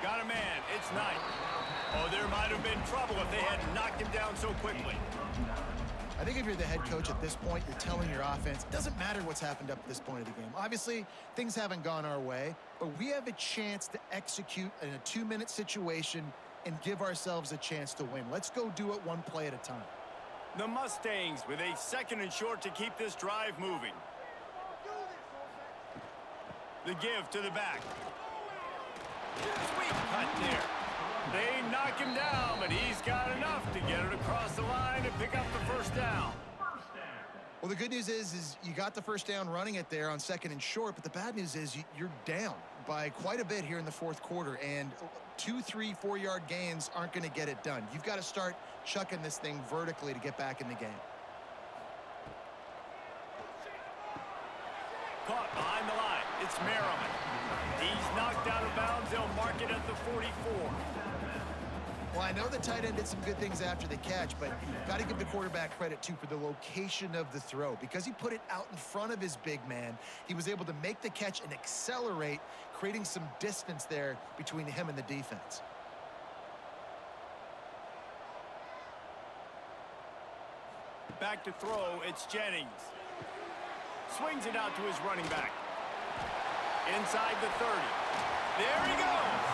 A: Got a man. It's Knight. Oh, there might have been trouble if they had knocked him down so quickly.
B: I think if you're the head coach at this point, you're telling your offense, it doesn't matter what's happened up to this point of the game. Obviously, things haven't gone our way, but we have a chance to execute in a 2-minute situation and give ourselves a chance to win. Let's go do it one play at a time.
A: The Mustangs with a 2nd and short to keep this drive moving. The give to the back. Sweet cut there. They knock him down, but he's got enough to get it across the line and pick up the 1st down.
B: Well, the good news is you got the 1st down running it there on 2nd and short, but the bad news is you're down by quite a bit here in the 4th quarter, and 2, 3, 4-yard gains aren't going to get it done. You've got to start chucking this thing vertically to get back in the game.
A: Caught behind the line. It's Maryland. He's knocked out of bounds. They'll mark it at the 44.
B: Well, I know the tight end did some good things after the catch, but got to give the quarterback credit, too, for the location of the throw. Because he put it out in front of his big man, he was able to make the catch and accelerate, creating some distance there between him and the defense.
A: Back to throw. It's Jennings. Swings it out to his running back. Inside the 30. There he goes.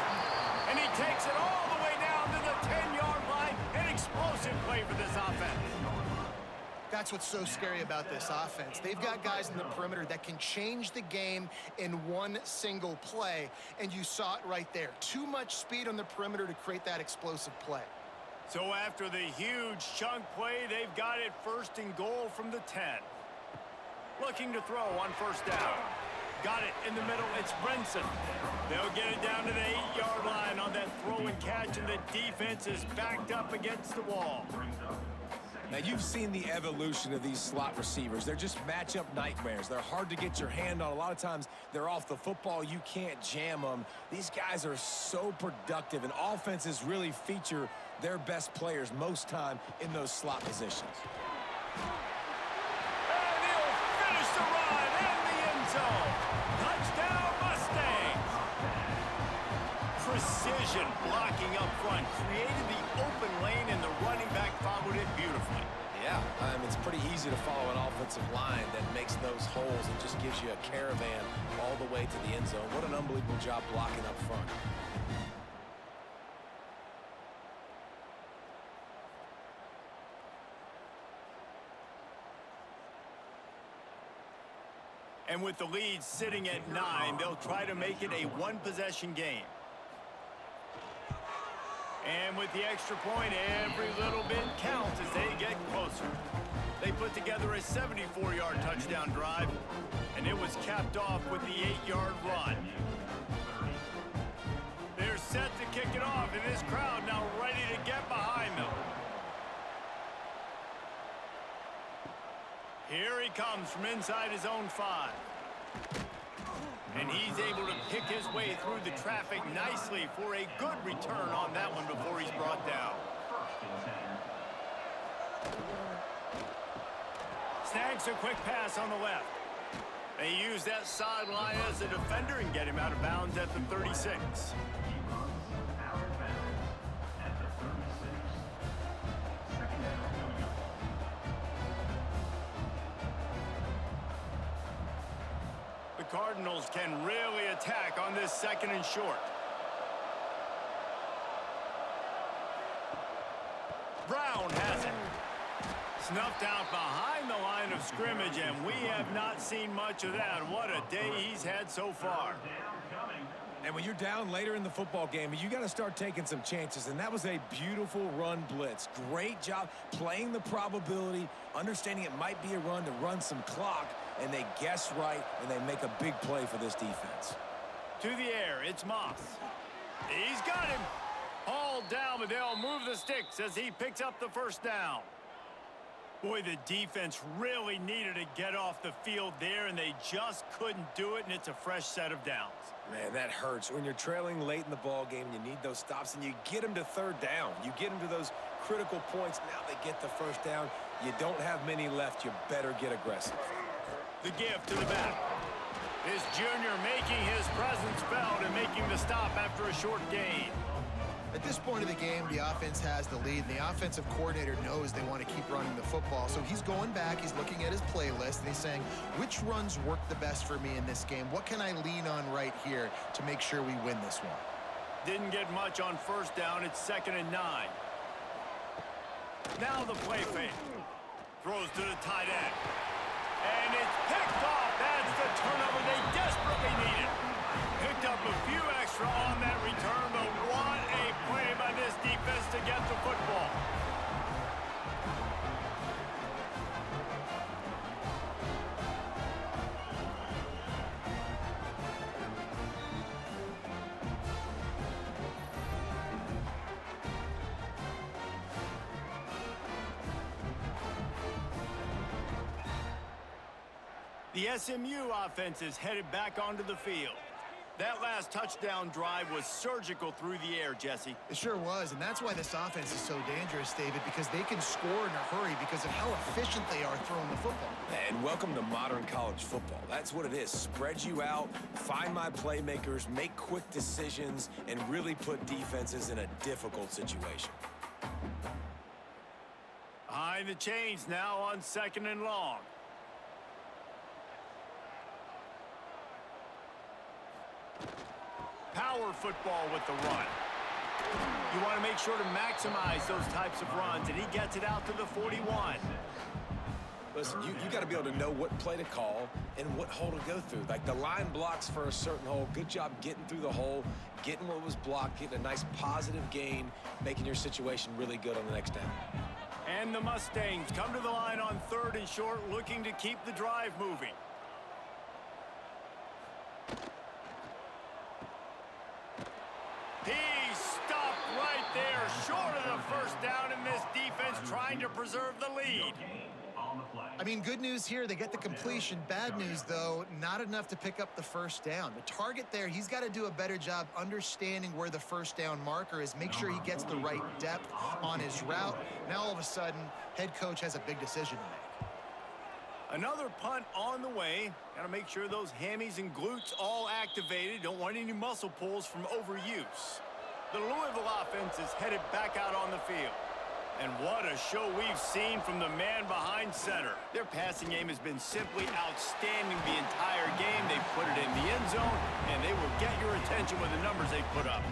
A: And he takes it all the way down to the 10-yard line. An explosive play for this offense.
B: That's what's so scary about this offense. They've got guys in the perimeter that can change the game in one single play, and you saw it right there. Too much speed on the perimeter to create that explosive play.
A: So after the huge chunk play, they've got it 1st and goal from the 10. Looking to throw on 1st down. Got it in the middle. It's Brinson. They'll get it down to the 8-yard line on that throw and catch, and the defense is backed up against the wall.
C: Now, you've seen the evolution of these slot receivers. They're just matchup nightmares. They're hard to get your hand on. A lot of times, they're off the football. You can't jam them. These guys are so productive, and offenses really feature their best players most time in those slot positions.
A: And he'll finish the run in the end zone. Touchdown, Mustangs. Precision blocking up front created the open lane, and the running back followed it beautifully.
C: Yeah, it's pretty easy to follow an offense offensive line that makes those holes and just gives you a caravan all the way to the end zone. What an unbelievable job blocking up front.
A: And with the lead sitting at 9, they'll try to make it a one-possession game. And with the extra point, every little bit counts as they get closer. They put together a 74-yard touchdown drive, and it was capped off with the 8-yard run. They're set to kick it off, and this crowd now ready to get behind them. Here he comes from inside his own 5. And he's able to pick his way through the traffic nicely for a good return on that one before he's brought down. Snags a quick pass on the left. They use that sideline as a defender and get him out of bounds at the 36. Cardinals can really attack on this 2nd and short. Brown has it. Snuffed out behind the line of scrimmage, and we have not seen much of that. What a day he's had so far.
C: And when you're down later in the football game, you got to start taking some chances, and that was a beautiful run blitz. Great job playing the probability, understanding it might be a run to run some clock, and they guess right, and they make a big play for this defense.
A: To the air, it's Moss. He's got him. Hauled down, but they'll move the sticks as he picks up the first down. Boy, the defense really needed to get off the field there, and they just couldn't do it, and it's a fresh set of downs.
C: Man, that hurts. When you're trailing late in the ball game, you need those stops, and you get them to 3rd down. You get them to those critical points. Now they get the first down. You don't have many left. You better get aggressive.
A: The give to the back. This junior making his presence felt and making the stop after a short gain.
B: At this point of the game, the offense has the lead, and the offensive coordinator knows they want to keep running the football. So he's going back, he's looking at his playlist, and he's saying, which runs work the best for me in this game? What can I lean on right here to make sure we win this one?
A: Didn't get much on first down. It's 2nd and 9. Now the play fake. Throws to the tight end. And it's picked off. That's the turnover they desperately needed. Picked up a few extra on that return, but what a play by this defense to get the football. The SMU offense is headed back onto the field. That last touchdown drive was surgical through the air, Jesse.
B: It sure was, and that's why this offense is so dangerous, David, because they can score in a hurry because of how efficient they are throwing the football.
C: And welcome to modern college football. That's what it is. Spread you out, find my playmakers, make quick decisions, and really put defenses in a difficult situation.
A: Behind the chains now on 2nd and long. Power football with the run. You want to make sure to maximize those types of runs, and he gets it out to the 41.
C: Listen, you got to be able to know what play to call and what hole to go through. Like the line blocks for a certain hole. Good job getting through the hole, getting what was blocked, getting a nice positive gain, making your situation really good on the next down.
A: And the Mustangs come to the line on 3rd and short, looking to keep the drive moving. He stopped right there, short of the first down, and this defense trying to preserve the lead.
B: I mean, good news here, they get the completion. Bad news, though, not enough to pick up the first down. The target there, he's got to do a better job understanding where the first down marker is, make sure he gets the right depth on his route. Now, all of a sudden, head coach has a big decision to make.
A: Another punt on the way. Got to make sure those hammies and glutes all activated. Don't want any muscle pulls from overuse. The Louisville offense is headed back out on the field. And what a show we've seen from the man behind center. Their passing game has been simply outstanding the entire game. They've put it in the end zone, and they will get your attention with the numbers they've put up.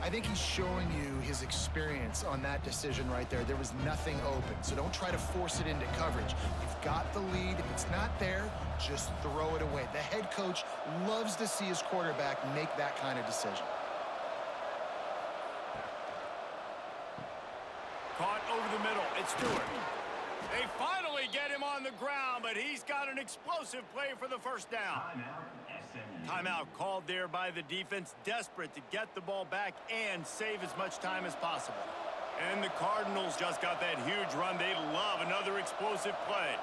B: I think he's showing you his experience on that decision right there. There was nothing open, so don't try to force it into coverage. You've got the lead. If it's not there, just throw it away. The head coach loves to see his quarterback make that kind of decision.
A: Caught over the middle. It's Stewart. They finally get him on the ground, but he's got an explosive play for the first down. Timeout called there by the defense, desperate to get the ball back and save as much time as possible. And the Cardinals just got that huge run. They love another explosive play.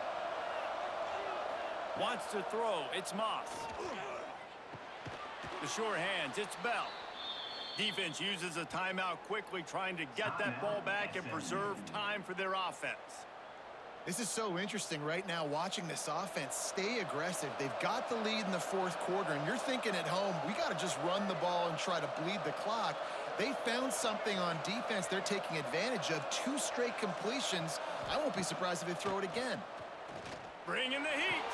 A: Wants to throw. It's Moss. The sure hands. It's Bell. Defense uses a timeout quickly, trying to get that ball back and preserve time for their offense.
B: This is so interesting right now, watching this offense stay aggressive. They've got the lead in the fourth quarter, and you're thinking at home, we got to just run the ball and try to bleed the clock. They found something on defense they're taking advantage of. 2 straight completions. I won't be surprised if they throw it again.
A: Bring in the heat.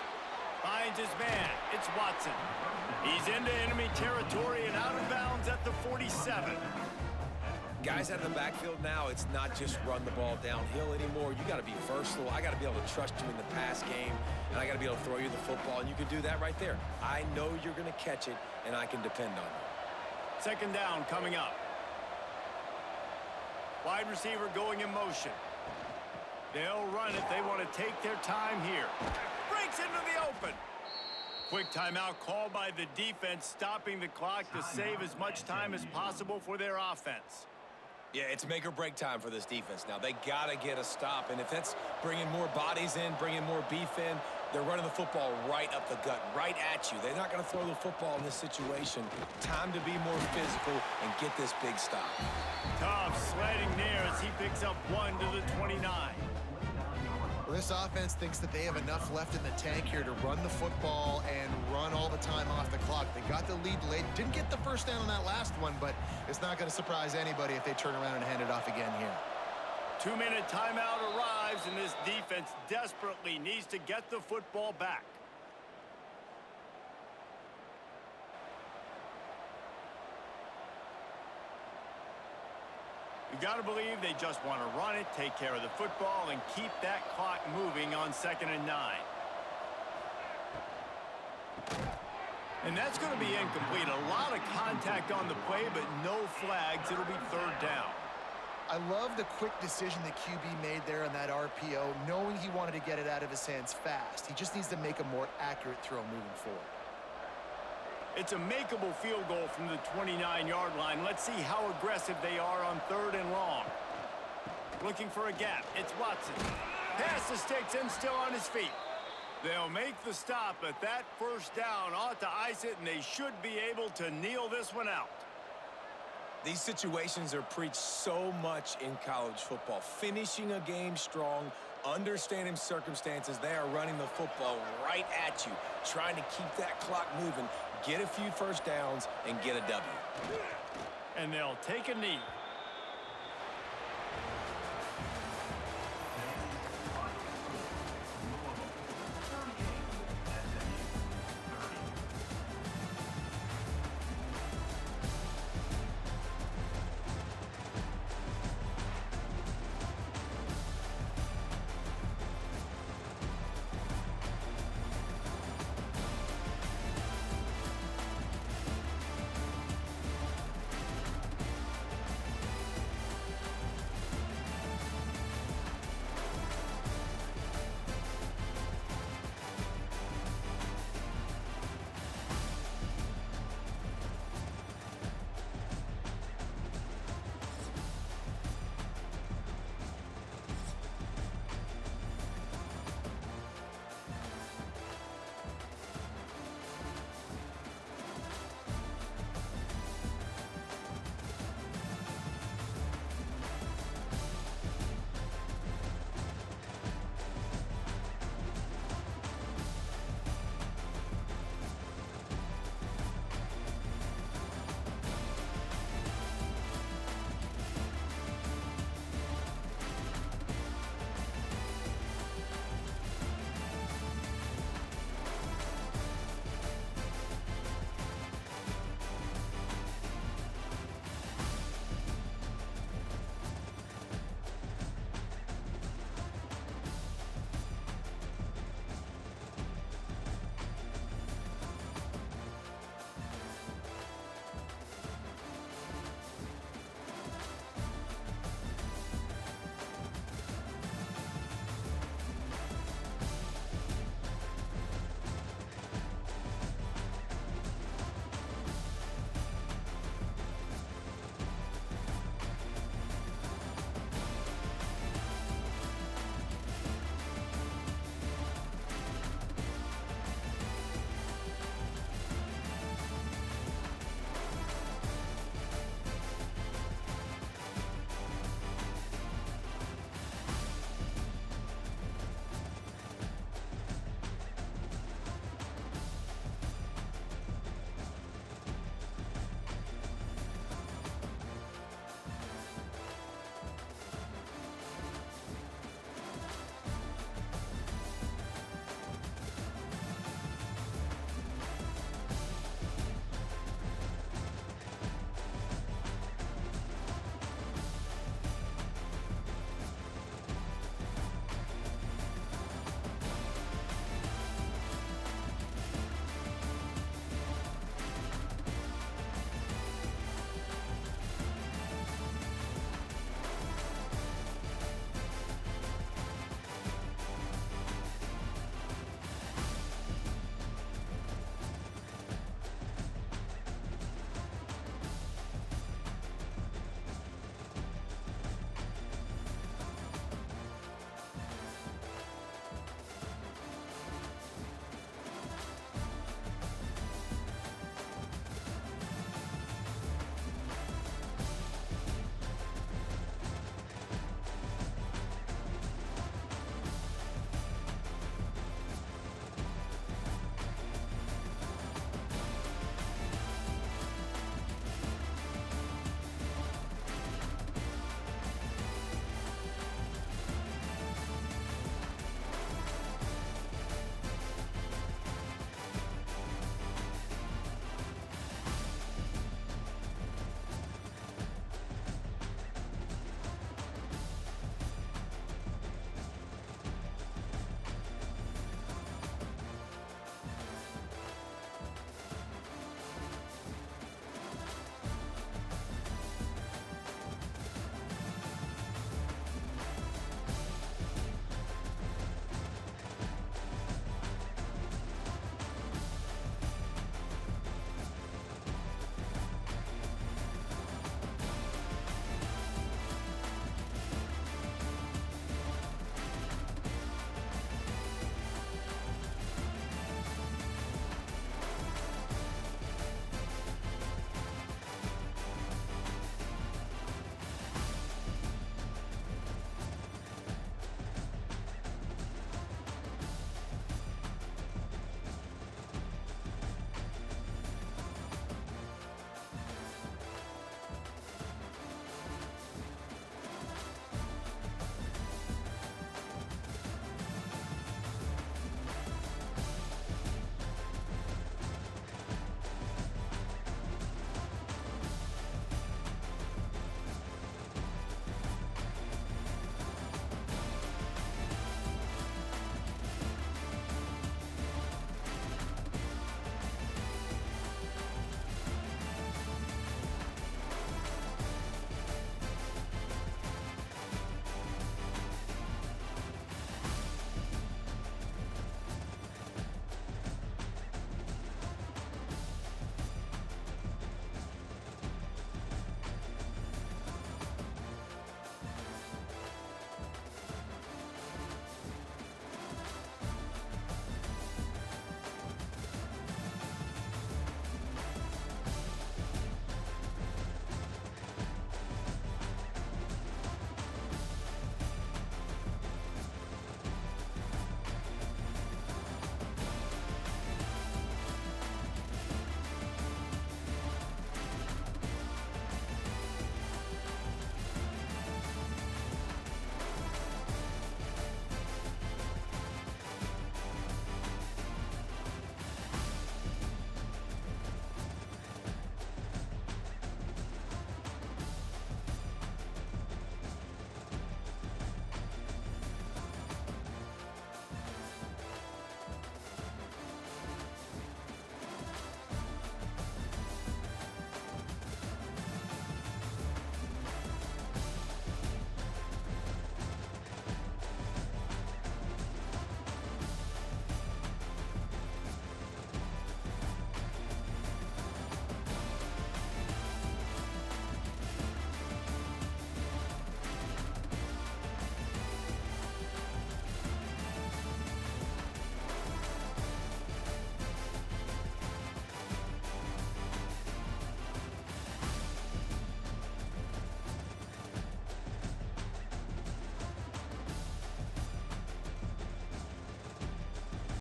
A: Finds his man. It's Watson. He's into enemy territory and out of bounds at the 47.
C: Guys out of the backfield now, it's not just run the ball downhill anymore. You got to be versatile. I got to be able to trust you in the pass game, and I got to be able to throw you the football, and you can do that right there. I know you're going to catch it, and I can depend on you.
A: Second down coming up. Wide receiver going in motion. They'll run it. They want to take their time here. Breaks into the open. Quick timeout called by the defense, stopping the clock to save as much time as possible for their offense.
C: Yeah, it's make or break time for this defense now. They got to get a stop, and if that's bringing more bodies in, bringing more beef in, they're running the football right up the gut, right at you. They're not going to throw the football in this situation. Time to be more physical and get this big stop.
A: Tough sledding there as he picks up 1 to the 29.
B: Well, this offense thinks that they have enough left in the tank here to run the football and run all the time off the clock. They got the lead late. Didn't get the first down on that last one, but it's not going to surprise anybody if they turn around and hand it off again here.
A: 2-minute timeout arrives, and this defense desperately needs to get the football back. You got to believe they just want to run it, take care of the football, and keep that clock moving on 2nd and 9. And that's going to be incomplete. A lot of contact on the play, but no flags. It'll be 3rd down.
B: I love the quick decision the QB made there on that RPO, knowing he wanted to get it out of his hands fast. He just needs to make a more accurate throw moving forward.
A: It's a makeable field goal from the 29-yard line. Let's see how aggressive they are on 3rd and long. Looking for a gap. It's Watson. Pass the sticks and still on his feet. They'll make the stop, but that first down ought to ice it, and they should be able to kneel this one out.
C: These situations are preached so much in college football. Finishing a game strong, understanding circumstances. They are running the football right at you, trying to keep that clock moving, get a few first downs, and get a W.
A: And they'll take a knee.